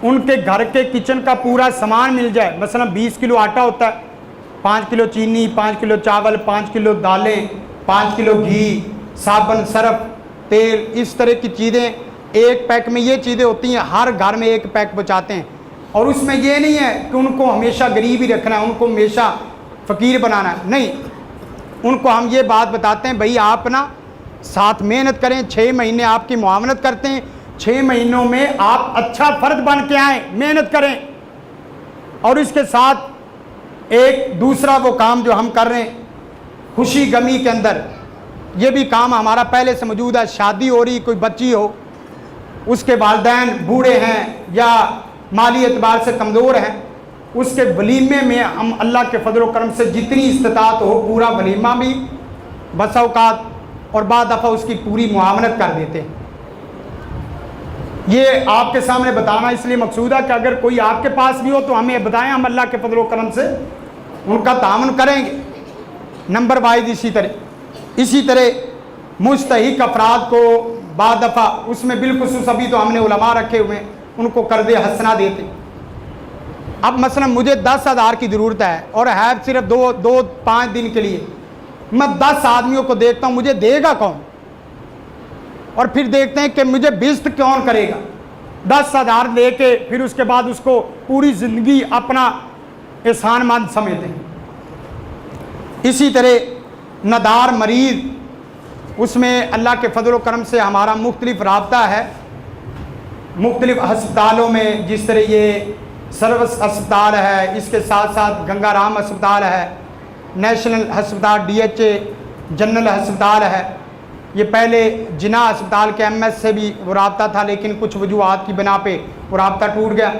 उनके घर के किचन का पूरा सामान मिल जाए। मसलन 20 किलो आटा होता है, 5 किलो चीनी, 5 किलो चावल, 5 किलो दालें, 5 किलो घी, साबुन, सरफ, तेल, इस तरह की चीज़ें एक पैक में ये चीज़ें होती हैं, हर घर में एक पैक पहुँचाते हैं। और उसमें ये नहीं है कि उनको हमेशा गरीब ही रखना है, उनको हमेशा फ़कीर बनाना है, नहीं। उनको हम ये बात बताते हैं भाई आप ना साथ मेहनत करें, 6 महीने आपकी मुआवनत करते हैं, 6 महीनों में आप अच्छा फ़र्द बन के आएँ, मेहनत करें। और इसके साथ एक दूसरा वो काम जो हम कर रहे हैं खुशी गमी के अंदर, ये भी काम हमारा पहले से मौजूद है। शादी हो रही, कोई बच्ची हो, उसके वालिदैन बूढ़े हैं या माली एतबार से कमज़ोर हैं, उसके वलीमे में हम अल्लाह के फजल करम से जितनी इस्तिताअत हो पूरा वलीमा भी बस औकात और बाद दफ़ा उसकी पूरी मुआवनत कर देते हैं। ये आपके सामने बताना इसलिए मकसूद है कि अगर कोई आपके पास भी हो तो हमें बताएं, हम अल्लाह के फजल करम से उनका तावन करेंगे नंबर वाइज। इसी तरह मुस्तहिक अफराद को बाद दफ़ा उसमें बिलखुसूस अभी तो हमने उलमा रखे हुए हैं, उनको कर्ज़े हसना देते। अब मसलन मुझे 10,000 की ज़रूरत है और है सिर्फ 2-5 दिन के लिए, मैं 10 आदमियों को देखता हूँ, मुझे देगा कौन? और फिर देखते हैं कि मुझे बिस्त कौन करेगा। 10,000 दे के फिर उसके बाद उसको पूरी ज़िंदगी अपना एहसानमंद समझते हैं। इसी तरह नदार मरीज़, उसमें अल्लाह के फजल व करम से हमारा मुख्तलिफ राब्ता है मुख्तलिफ अस्पतालों में। जिस तरह ये सर्वस अस्पताल है, इसके साथ साथ गंगाराम अस्पताल है, नेशनल अस्पताल DHA जनरल अस्पताल है। ये पहले जिना अस्पताल के MS से भी वो राब्ता था, लेकिन कुछ वजूहात की बिना पे वो राब्ता टूट गया।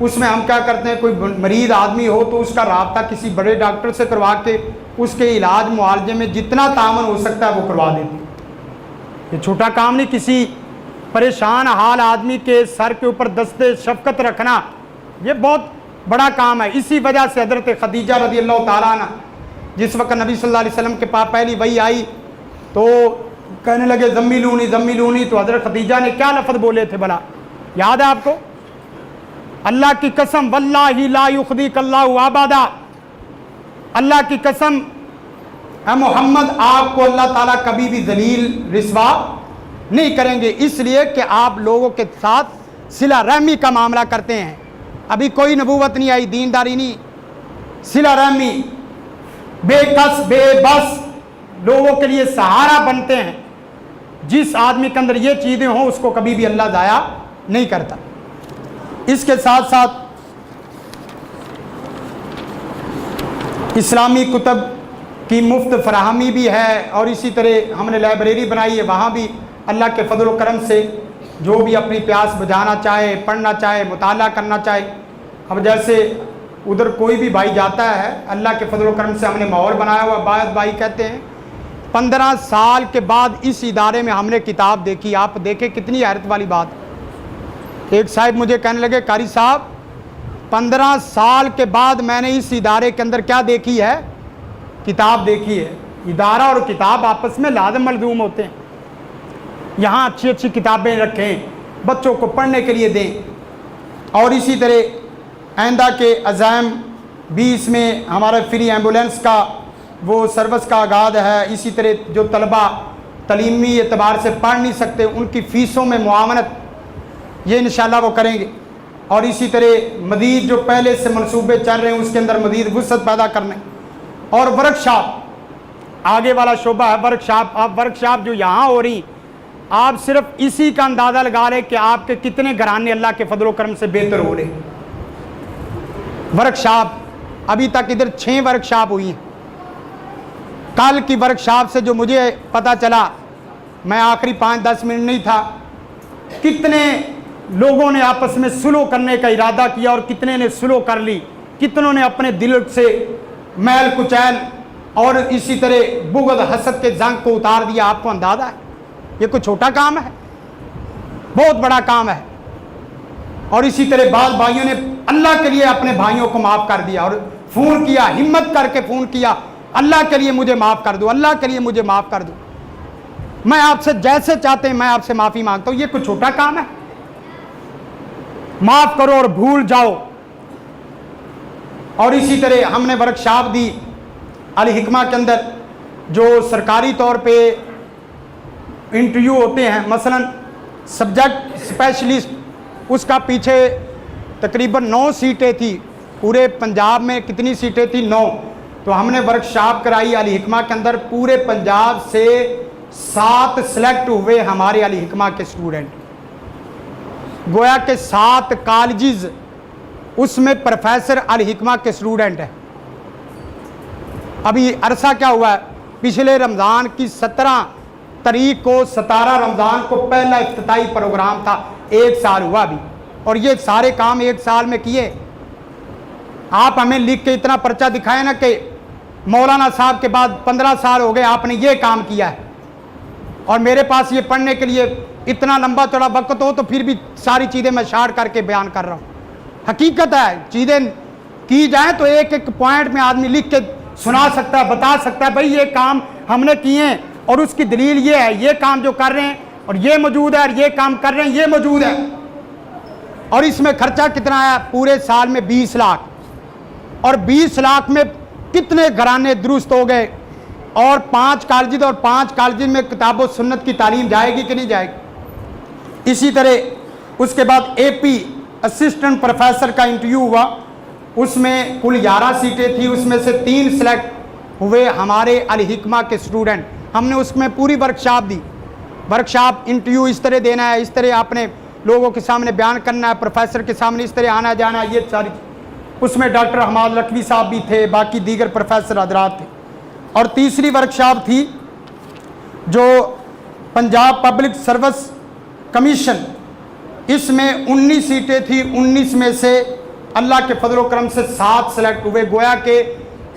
उसमें हम क्या करते हैं, कोई मरीज़ आदमी हो तो उसका राब्ता किसी बड़े डॉक्टर से करवा के उसके इलाज मुआवजे में जितना तामन हो सकता है वो करवा देते हैं। ये छोटा काम नहीं, किसी परेशान हाल आदमी के सर के ऊपर दस्ते शफकत रखना ये बहुत बड़ा काम है। इसी वजह से हज़रत खदीजा रज़ी अल्लाह ताला अन्हा जिस वक्त नबी सल्लल्लाहु अलैहि वसल्लम के पास पहली वही आई तो कहने लगे ज़म्मिलूनी, तो हज़रत खदीजा ने क्या लफ्ज़ बोले थे भला, याद है आपको? अल्लाह की कसम वल्लाही ला युखज़ीकल्लाहु अबदा, अल्लाह की कसम है मोहम्मद, आपको अल्लाह ताला कभी भी जलील रिस्वा नहीं करेंगे, इसलिए कि आप लोगों के साथ सिला रहमी का मामला करते हैं। अभी कोई नबूवत नहीं आई, दीनदारी नहीं, सिला रहमी, बेकस बेबस लोगों के लिए सहारा बनते हैं। जिस आदमी के अंदर ये चीज़ें हों उसको कभी भी अल्लाह ज़ाया नहीं करता। इसके साथ साथ इस्लामी कुतब की मुफ्त फराहमी भी है और इसी तरह हमने लाइब्रेरी बनाई है, वहाँ भी अल्लाह के फजल व करम से जो भी अपनी प्यास बुझाना चाहे, पढ़ना चाहे, मुताला करना चाहे। अब जैसे उधर कोई भी भाई जाता है, अल्लाह के फजल व करम से हमने माहौल बनाया हुआ। बाद भाई कहते हैं 15 साल के बाद इस इदारे में हमने किताब देखी। आप देखें कितनी हैरत वाली बात। एक साहब मुझे कहने लगे, कारी साहब 15 साल के बाद मैंने इस इदारे के अंदर क्या देखी है, किताब देखी है। इदारा और किताब आपस में लाज़िम मलज़ूम होते हैं। यहाँ अच्छी अच्छी किताबें रखें, बच्चों को पढ़ने के लिए दें। और इसी तरह आइंदा के अज़ाम भी इसमें हमारा फ्री एम्बुलेंस का वो सर्विस का आगाज़ है। इसी तरह जो तलबा तलीमी एतबार से पढ़ नहीं सकते उनकी फ़ीसों में मुआवनत ये इंशाल्लाह वो करेंगे। और इसी तरह मज़ीद जो पहले से मंसूबे चल रहे हैं उसके अंदर मज़ीद वुसअत पैदा करने। और वर्कशॉप आगे वाला शोबा है वर्कशॉप। आप वर्कशॉप जो यहाँ हो रही, आप सिर्फ इसी का अंदाज़ा लगा रहे कि आपके कितने घराने अल्लाह के फजल व करम से बेहतर हो रहे। वर्कशॉप अभी तक इधर 6 वर्कशॉप हुई हैं। कल की वर्कशॉप से जो मुझे पता चला, मैं आखिरी 5-10 मिनट नहीं था, कितने लोगों ने आपस में सुलह करने का इरादा किया और कितने ने सुलह कर ली, कितनों ने अपने दिल से मैल कुचैल और इसी तरह बुग़्ज़ हसद के जंग को उतार दिया। आपको अंदाज़ा है ये कोई छोटा काम है, बहुत बड़ा काम है। और इसी तरह बाद भाइयों ने अल्लाह के लिए अपने भाइयों को माफ़ कर दिया और फ़ोन किया, हिम्मत करके फ़ोन किया, अल्लाह के लिए मुझे माफ़ कर दो, अल्लाह के लिए मुझे माफ़ कर दो, मैं आपसे जैसे चाहते हैं मैं आपसे माफ़ी मांगता हूँ। ये कोई छोटा काम है? माफ़ करो और भूल जाओ। और इसी तरह हमने वर्कशॉप दी अल हिकमा के अंदर जो सरकारी तौर पे इंटरव्यू होते हैं, मसलन सब्जेक्ट स्पेशलिस्ट, उसका पीछे तकरीबन 9 सीटें थी। पूरे पंजाब में कितनी सीटें थी? 9। तो हमने वर्कशॉप कराई अल हिकमा के अंदर। पूरे पंजाब से 7 सेलेक्ट हुए हमारे अल हिकमा के स्टूडेंट। गोया के 7 कॉलेजेस उसमें प्रोफेसर अल हिकमा के स्टूडेंट हैं। अभी अरसा क्या हुआ है, पिछले रमज़ान की 17 तारीख को 17 रमज़ान को पहला इफ्तिताई प्रोग्राम था। 1 साल हुआ अभी, और ये सारे काम 1 साल में किए। आप हमें लिख के इतना पर्चा दिखाए ना कि मौलाना साहब के बाद 15 साल हो गए आपने ये काम किया है, और मेरे पास ये पढ़ने के लिए इतना लंबा चौड़ा वक्त हो तो फिर भी सारी चीज़ें मैं शार्ट करके बयान कर रहा हूँ। हकीकत है, चीज़ें की जाए तो एक एक पॉइंट में आदमी लिख के सुना सकता है, बता सकता है भाई ये काम हमने किए हैं और उसकी दलील ये है, ये काम जो कर रहे हैं और ये मौजूद है, और ये काम कर रहे हैं ये मौजूद है। और इसमें खर्चा कितना आया? पूरे साल में 20 लाख। और 20 लाख में कितने घराने दुरुस्त हो गए। और 5 कॉलेज और 5 कॉलेज में किताब व सुन्नत की तालीम जाएगी कि नहीं जाएगी। इसी तरह उसके बाद AP असिस्टेंट प्रोफेसर का इंटरव्यू हुआ, उसमें कुल 11 सीटें थी, उसमें से 3 सेलेक्ट हुए हमारे अल हिकमा के स्टूडेंट, हमने उसमें पूरी वर्कशॉप दी। वर्कशॉप इंटरव्यू इस तरह देना है, इस तरह आपने लोगों के सामने बयान करना है, प्रोफेसर के सामने इस तरह आना जाना, ये सारी। उसमें डॉक्टर हमाद लखवी साहब भी थे, बाकी दीगर प्रोफेसर हजरात थे। और तीसरी वर्कशॉप थी जो पंजाब पब्लिक सर्विस कमीशन, इसमें 19 सीटें थी। 19 में से अल्लाह के फजल व करम से 7 सेलेक्ट हुए। गोया के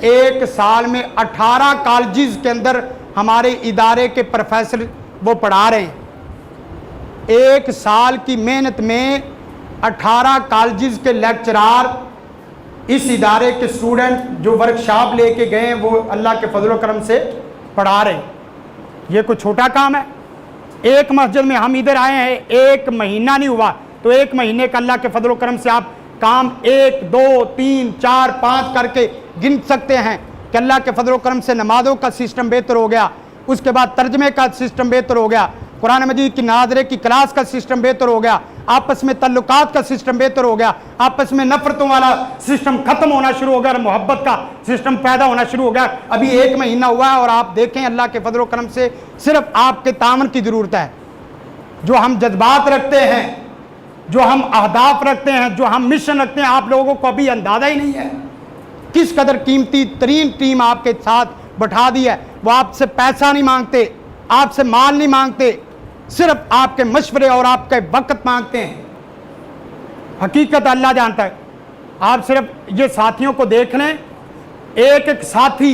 एक साल में 18 कॉलेजेस के अंदर हमारे इदारे के प्रोफेसर वो पढ़ा रहे हैं। एक साल की मेहनत में 18 कॉलेजेस के लेक्चरार, इस इदारे के स्टूडेंट जो वर्कशॉप लेके गए हैं, वो अल्लाह के फजल व करम से पढ़ा रहे हैं। ये कोई छोटा काम है? एक मस्जिद में हम इधर आए हैं, 1 महीना नहीं हुआ, तो 1 महीने का अल्लाह के फजल व करम से आप काम 1, 2, 3, 4, 5 करके गिन सकते हैं कि अल्लाह के फजल व करम से नमाज़ों का सिस्टम बेहतर हो गया, उसके बाद तर्जमे का सिस्टम बेहतर हो गया, कुरान मजीद की नाज़रे की क्लास का सिस्टम बेहतर हो गया, आपस में तल्लुकात का सिस्टम बेहतर हो गया, आपस में नफरतों वाला सिस्टम ख़त्म होना शुरू हो गया, मोहब्बत का सिस्टम पैदा होना शुरू हो गया। अभी 1 महीना हुआ है और आप देखें अल्लाह के फजल व करम से सिर्फ आपके तामन की ज़रूरत है। जो हम जज्बात रखते हैं, जो हम अहदाफ रखते हैं, जो हम मिशन रखते हैं, आप लोगों को अभी अंदाज़ा ही नहीं है किस कदर कीमती तरीन टीम आपके साथ बैठा दी है। वो आपसे पैसा नहीं मांगते, आपसे माल नहीं मांगते, सिर्फ आपके मशवरे और आपके वक्त मांगते हैं। हकीकत अल्लाह जानता है। आप सिर्फ ये साथियों को देख लें, एक एक साथी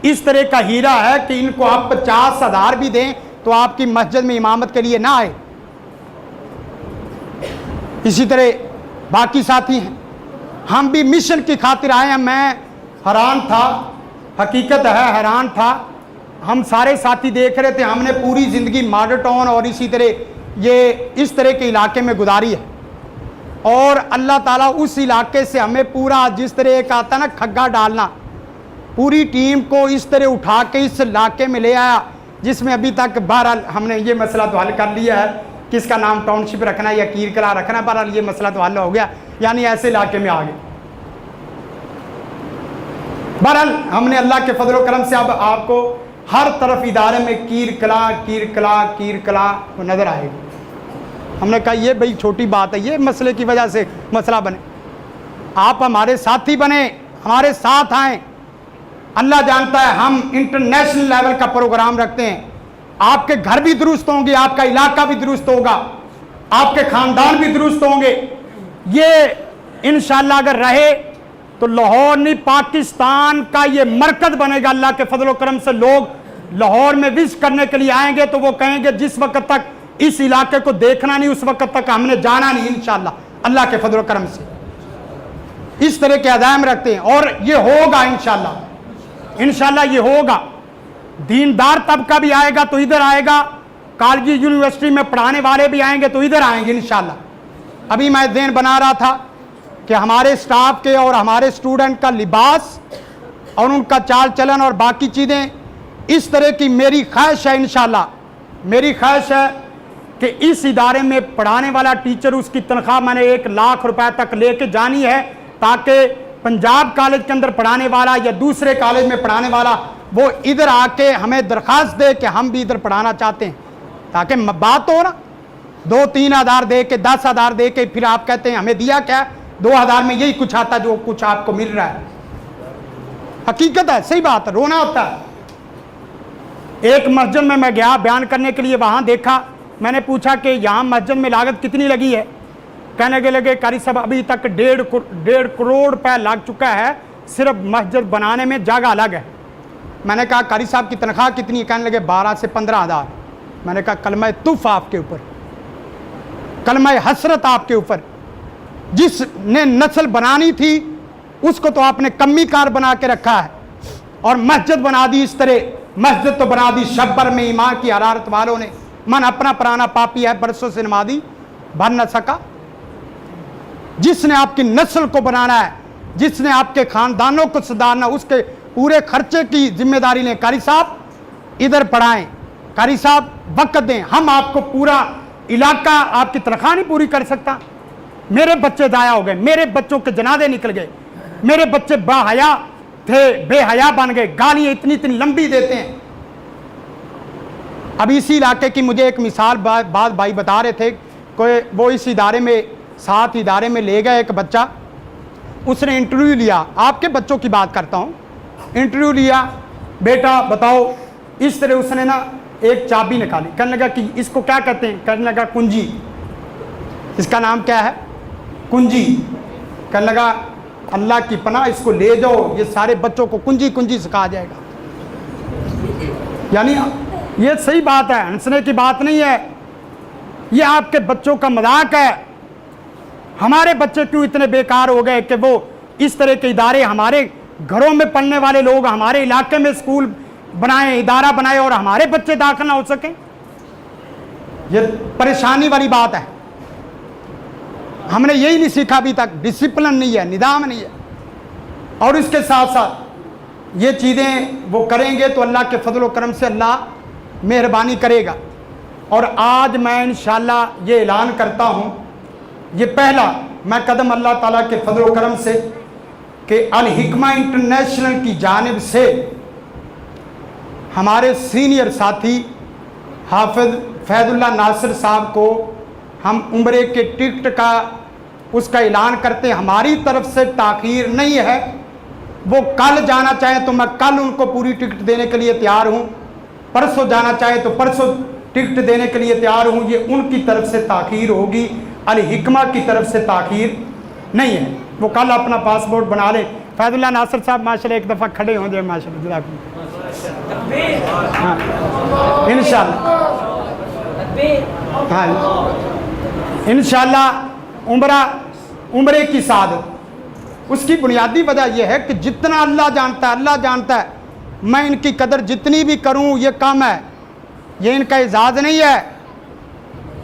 इस तरह का हीरा है कि इनको आप 50,000 भी दें तो आपकी मस्जिद में इमामत के लिए ना आए। इसी तरह बाकी साथी हैं। हम भी मिशन की खातिर आए हैं। मैं हैरान था, हकीकत है हैरान था। हम सारे साथी देख रहे थे, हमने पूरी ज़िंदगी मॉडल टाउन और इसी तरह ये इस तरह के इलाके में गुजारी है, और अल्लाह ताला उस इलाके से हमें पूरा, जिस तरह एक आता है ना खग्गा डालना, पूरी टीम को इस तरह उठा के इस इलाके में ले आया, जिसमें अभी तक बहरहाल हमने ये मसला तो हल कर लिया है, किसका नाम टाउनशिप रखना है या कीर कला रखना है। बहरहाल ये मसला तो हल हो गया, यानी ऐसे इलाके में आ गए। बहरहाल हमने अल्लाह के फजल व करम से अब आपको हर तरफ इदारे में कीर कला नज़र आएगी। हमने कहा ये भाई छोटी बात है, ये मसले की वजह से मसला बने। आप हमारे साथी बने, हमारे साथ आएँ। अल्लाह जानता है हम इंटरनेशनल लेवल का प्रोग्राम रखते हैं। आपके घर भी दुरुस्त होंगे, आपका इलाका भी दुरुस्त होगा, आपके ख़ानदान भी दुरुस्त होंगे। ये इंशाअल्लाह अगर रहे तो लाहौर नहीं पाकिस्तान का ये मरकज़ बनेगा। अल्लाह के फजल व करम से लोग लाहौर में विज़िट करने के लिए आएंगे तो वो कहेंगे जिस वक्त तक इस इलाके को देखना नहीं, उस वक्त तक हमने जाना नहीं। इंशाअल्लाह अल्लाह के फजल व करम से इस तरह के अज़ाइम रखते हैं, और ये होगा इंशाअल्लाह ये होगा। दीनदार तबका भी आएगा तो इधर आएगा, कॉलेज यूनिवर्सिटी में पढ़ाने वाले भी आएंगे तो इधर आएंगे इंशाअल्लाह। अभी मैं ज़हन बना रहा था कि हमारे स्टाफ के और हमारे स्टूडेंट का लिबास और उनका चाल चलन और बाकी चीज़ें इस तरह की, मेरी ख्वाहिश है इंशाअल्लाह, मेरी ख्वाहिश है कि इस इदारे में पढ़ाने वाला टीचर, उसकी तनख्वाह मैंने 1 लाख रुपए तक लेके जानी है, ताकि पंजाब कॉलेज के अंदर पढ़ाने वाला या दूसरे कॉलेज में पढ़ाने वाला वो इधर आके हमें दरख्वास्त दे कि हम भी इधर पढ़ाना चाहते हैं, ताकि बात तो हो ना। 2-3 हज़ार दे के 10 हज़ार दे के फिर आप कहते हैं हमें दिया क्या, 2 हज़ार में यही कुछ आता जो कुछ आपको मिल रहा है। हकीकत है, सही बात है, रोना होता है। एक मस्जिद में मैं गया बयान करने के लिए, वहाँ देखा, मैंने पूछा कि यहाँ मस्जिद में लागत कितनी लगी है। कहने के लगे कारी साहब अभी तक 1.5 करोड़ रुपये लग चुका है सिर्फ मस्जिद बनाने में, जगह अलग है। मैंने कहा कारी साहब की तनख्वाह कितनी? कहने लगे 12 से 15 हज़ार। मैंने कहा कलमा तुफ़ आपके ऊपर, कलमा हसरत आपके ऊपर। जिसने नस्ल बनानी थी उसको तो आपने कमी कार बना के रखा है, और मस्जिद बना दी इस तरह। मस्जिद तो बना दी शब्बर में ईमान की हरारत वालों ने। मन अपना पुराना पापी है, बरसों से नमाज़ी भर न सका। जिसने आपकी नस्ल को बनाना है, जिसने आपके ख़ानदानों को सुधारना, उसके पूरे खर्चे की जिम्मेदारी लें। कारी साहब इधर पढ़ाएं, कारी साहब वक्त दें। हम आपको पूरा इलाका आपकी तनख्वाह नहीं पूरी कर सकता। मेरे बच्चे ज़ाया हो गए, मेरे बच्चों के जनाजे निकल गए, मेरे बच्चे बाहया थे बेहया बन गए, गालियाँ इतनी इतनी लंबी देते हैं। अब इसी इलाके की मुझे एक मिसाल बात भाई बता रहे थे, कोई वो इस इदारे में, साथ इदारे में ले गए एक बच्चा, उसने इंटरव्यू लिया, आपके बच्चों की बात करता हूँ, इंटरव्यू लिया, बेटा बताओ, इस तरह उसने ना एक चाबी निकाली, कहने लगा कि इसको क्या कहते हैं, कहने लगा कुंजी, इसका नाम क्या है, कुंजी। कहने लगा अल्लाह की पनाह, इसको ले जाओ, ये सारे बच्चों को कुंजी कुंजी सिखाया जाएगा। यानी ये सही बात है, हंसने की बात नहीं है, ये आपके बच्चों का मजाक है। हमारे बच्चे क्यों इतने बेकार हो गए कि वो इस तरह के इदारे, हमारे घरों में पढ़ने वाले लोग हमारे इलाके में स्कूल बनाए, इदारा बनाए और हमारे बच्चे दाखिल ना हो सकें। ये परेशानी वाली बात है। हमने यही नहीं सीखा अभी तक, डिसिप्लिन नहीं है, निदाम नहीं है। और इसके साथ साथ ये चीज़ें वो करेंगे तो अल्लाह के फजल व करम से अल्लाह मेहरबानी करेगा। और आज मैं इंशाअल्लाह ये ऐलान करता हूँ, ये पहला मैं कदम अल्लाह ताला के फजल व करम से कि अल हिकमा इंटरनेशनल की जानिब से हमारे सीनियर साथी हाफिज फैजुल्लाह नासिर साहब को हम उम्रे के टिकट का उसका ऐलान करते हैं। हमारी तरफ से ताख़ीर नहीं है, वो कल जाना चाहे तो मैं कल उनको पूरी टिकट देने के लिए तैयार हूँ, परसों जाना चाहे तो परसों टिकट देने के लिए तैयार हूँ। ये उनकी तरफ से ताख़ीर होगी, अल हिकमा की तरफ से ताख़ीर नहीं है। वो कल अपना पासपोर्ट बना लें। फैजुल्लाह नासिर साहब माशाल्लाह एक दफ़ा खड़े हो जाए, माशाल्लाह, हाँ इंशाअल्लाह, हाँ इंशाअल्लाह उम्रे की सादत। उसकी बुनियादी वजह यह है कि जितना अल्लाह जानता है, अल्लाह जानता है, मैं इनकी कदर जितनी भी करूं ये कम है, ये इनका एजाज़ नहीं है।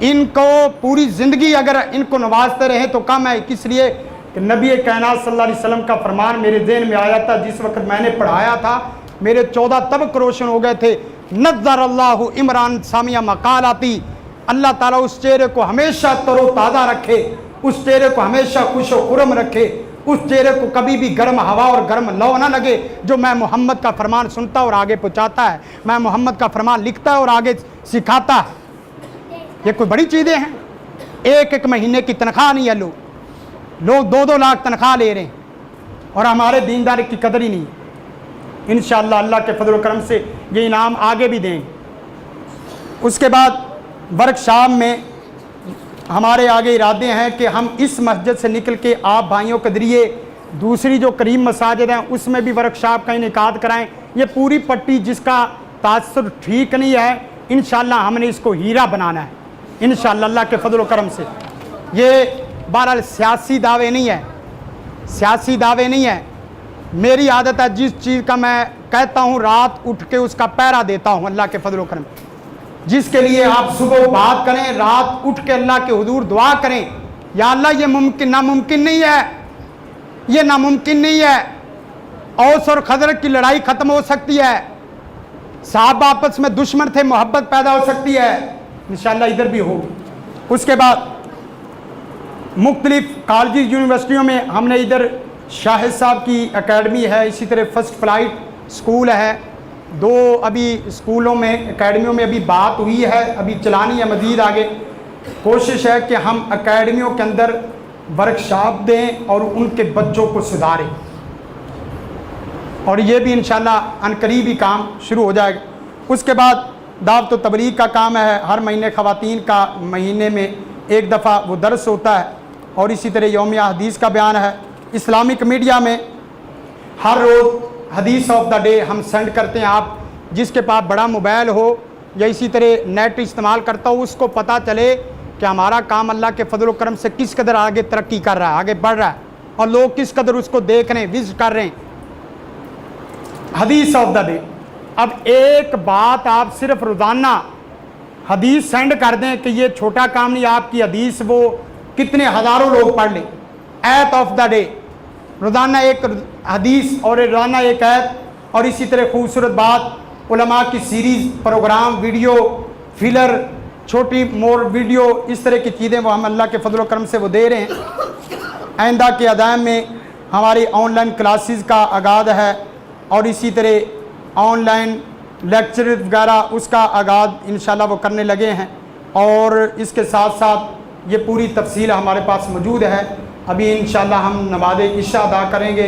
इनको पूरी ज़िंदगी अगर इनको नवाजते रहें तो कम है। इसलिए कि नबी कायनात सल्लल्लाहु अलैहि वसल्लम का फरमान मेरे ज़हन में आया था जिस वक्त मैंने पढ़ाया था, मेरे 14 तबक रोशन हो गए थे। नज़्ज़र अल्लाहु इमरान सामिया मकालाती, अल्लाह ताला उस चेहरे को हमेशा तरोताज़ा रखे, उस चेहरे को हमेशा खुश व खुरम रखे, उस चेहरे को कभी भी गर्म हवा और गर्म लौ ना लगे, जो मैं मोहम्मद का फरमान सुनता और आगे पहुँचाता है, मैं मोहम्मद का फरमान लिखता है और आगे सिखाता है। ये कोई बड़ी चीज़ें हैं। एक एक महीने की तनख्वाह नहीं है, लोग 2-2 लाख तनख्वाह ले रहे हैं और हमारे दीनदार की कदर ही नहीं। इंशाअल्लाह अल्लाह के फजल व करम से ये इनाम आगे भी देंगे। उसके बाद वर्कशॉप में हमारे आगे इरादे हैं कि हम इस मस्जिद से निकल के आप भाइयों के ज़रिए दूसरी जो करीम मसाजिद हैं उसमें भी वर्कशॉप का इनेकाद कराएं। ये पूरी पट्टी जिसका तासुर ठीक नहीं है, इंशाअल्लाह हमने इसको हीरा बनाना है इंशाअल्लाह अल्लाह के फजल व करम से। ये बहरहाल सियासी दावे नहीं है, सियासी दावे नहीं है। मेरी आदत है जिस चीज़ का मैं कहता हूँ रात उठ के उसका पहरा देता हूँ अल्लाह के फजल व करम। जिसके लिए आप सुबह बात करें, रात उठ के अल्लाह के हुजूर दुआ करें, या अल्लाह ये नामुमकिन नहीं है, ये नामुमकिन नहीं है। औस और खजरत की लड़ाई ख़त्म हो सकती है, साहब आपस में दुश्मन थे, मोहब्बत पैदा हो सकती है, इंशाअल्लाह इधर भी होगी। उसके बाद मुख्तलिफ कॉलेज यूनिवर्सिटियों में हमने इधर शाहिद साहब की एकेडमी है, इसी तरह फर्स्ट फ्लाइट स्कूल है। 2 अभी स्कूलों में एकेडमियों में अभी बात हुई है, अभी चलानी है मज़ीद आगे। कोशिश है कि हम एकेडमियों के अंदर वर्कशॉप दें और उनके बच्चों को सुधारें, और ये भी इंशाअल्लाह अनकरीब ही काम शुरू हो जाएगा। उसके बाद दावत व तबलीग का काम है, हर महीने ख़वातीन का महीने में एक दफ़ा वो दर्स होता है, और इसी तरह यौमिया हदीस का बयान है। इस्लामिक मीडिया में हर रोज़ हदीस ऑफ द डे हम सेंड करते हैं। आप जिसके पास बड़ा मोबाइल हो या इसी तरह नेट इस्तेमाल करता हो, उसको पता चले कि हमारा काम अल्लाह के फजल व करम से किस कदर आगे तरक्की कर रहा है, आगे बढ़ रहा है, और लोग किस कदर उसको देख रहे हैं, विज़िट कर रहे हैं। हदीस ऑफ द डे। अब एक बात आप सिर्फ रोज़ाना हदीस सेंड कर दें कि ये छोटा काम नहीं, आपकी हदीस वो कितने हज़ारों लोग पढ़ लें। आयत ऑफ द डे, रोज़ाना एक हदीस और रोज़ाना एक आयत, और इसी तरह खूबसूरत बात, उलमा की सीरीज़, प्रोग्राम, वीडियो, फिलर, छोटी मोर वीडियो, इस तरह की चीज़ें वो हम अल्लाह के फजल व करम से वो दे रहे हैं। आइंदा के अदाम में हमारी ऑनलाइन क्लासेस का आगाज़ है, और इसी तरह ऑनलाइन लेक्चर वगैरह उसका आगाज़ इंशाल्लाह वो करने लगे हैं। और इसके साथ साथ ये पूरी तफसील हमारे पास मौजूद है। अभी इंशाल्लाह हम नमाज इशा अदा करेंगे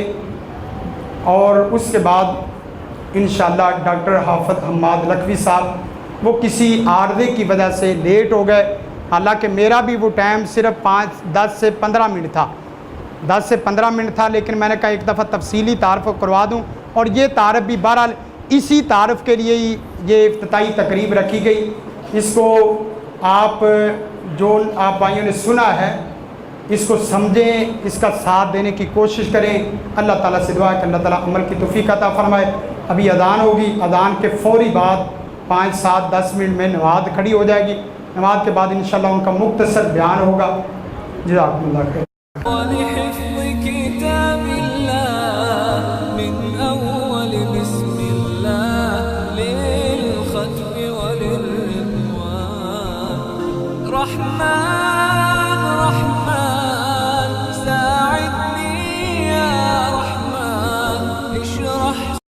और उसके बाद इंशाल्लाह डॉक्टर हाफिज हम्माद लखवी साहब वो किसी आर्जे की वजह से लेट हो गए। हालांकि मेरा भी वो टाइम सिर्फ 10 से 15 मिनट था, 10 से 15 मिनट था, लेकिन मैंने कहा एक दफ़ा तफसीली तारफ़ करवा दूँ। और ये तारफ़ भी बहरहाल इसी तारफ़ के लिए ही ये इफ्तिताई तकरीब रखी गई। इसको आप जो आप भाइयों ने सुना है इसको समझें, इसका साथ देने की कोशिश करें। अल्लाह ताला से दुआ है कि अल्लाह ताला अमल की तौफीक अता फरमाए। अभी अजान होगी, अजान के फ़ौरी बाद 5, 7, 10 मिनट में नमाज खड़ी हो जाएगी। नमाज के बाद इंशाल्लाह उनका मुख्तसर बयान होगा। जज़ाकुमुल्लाह खैर। रहमान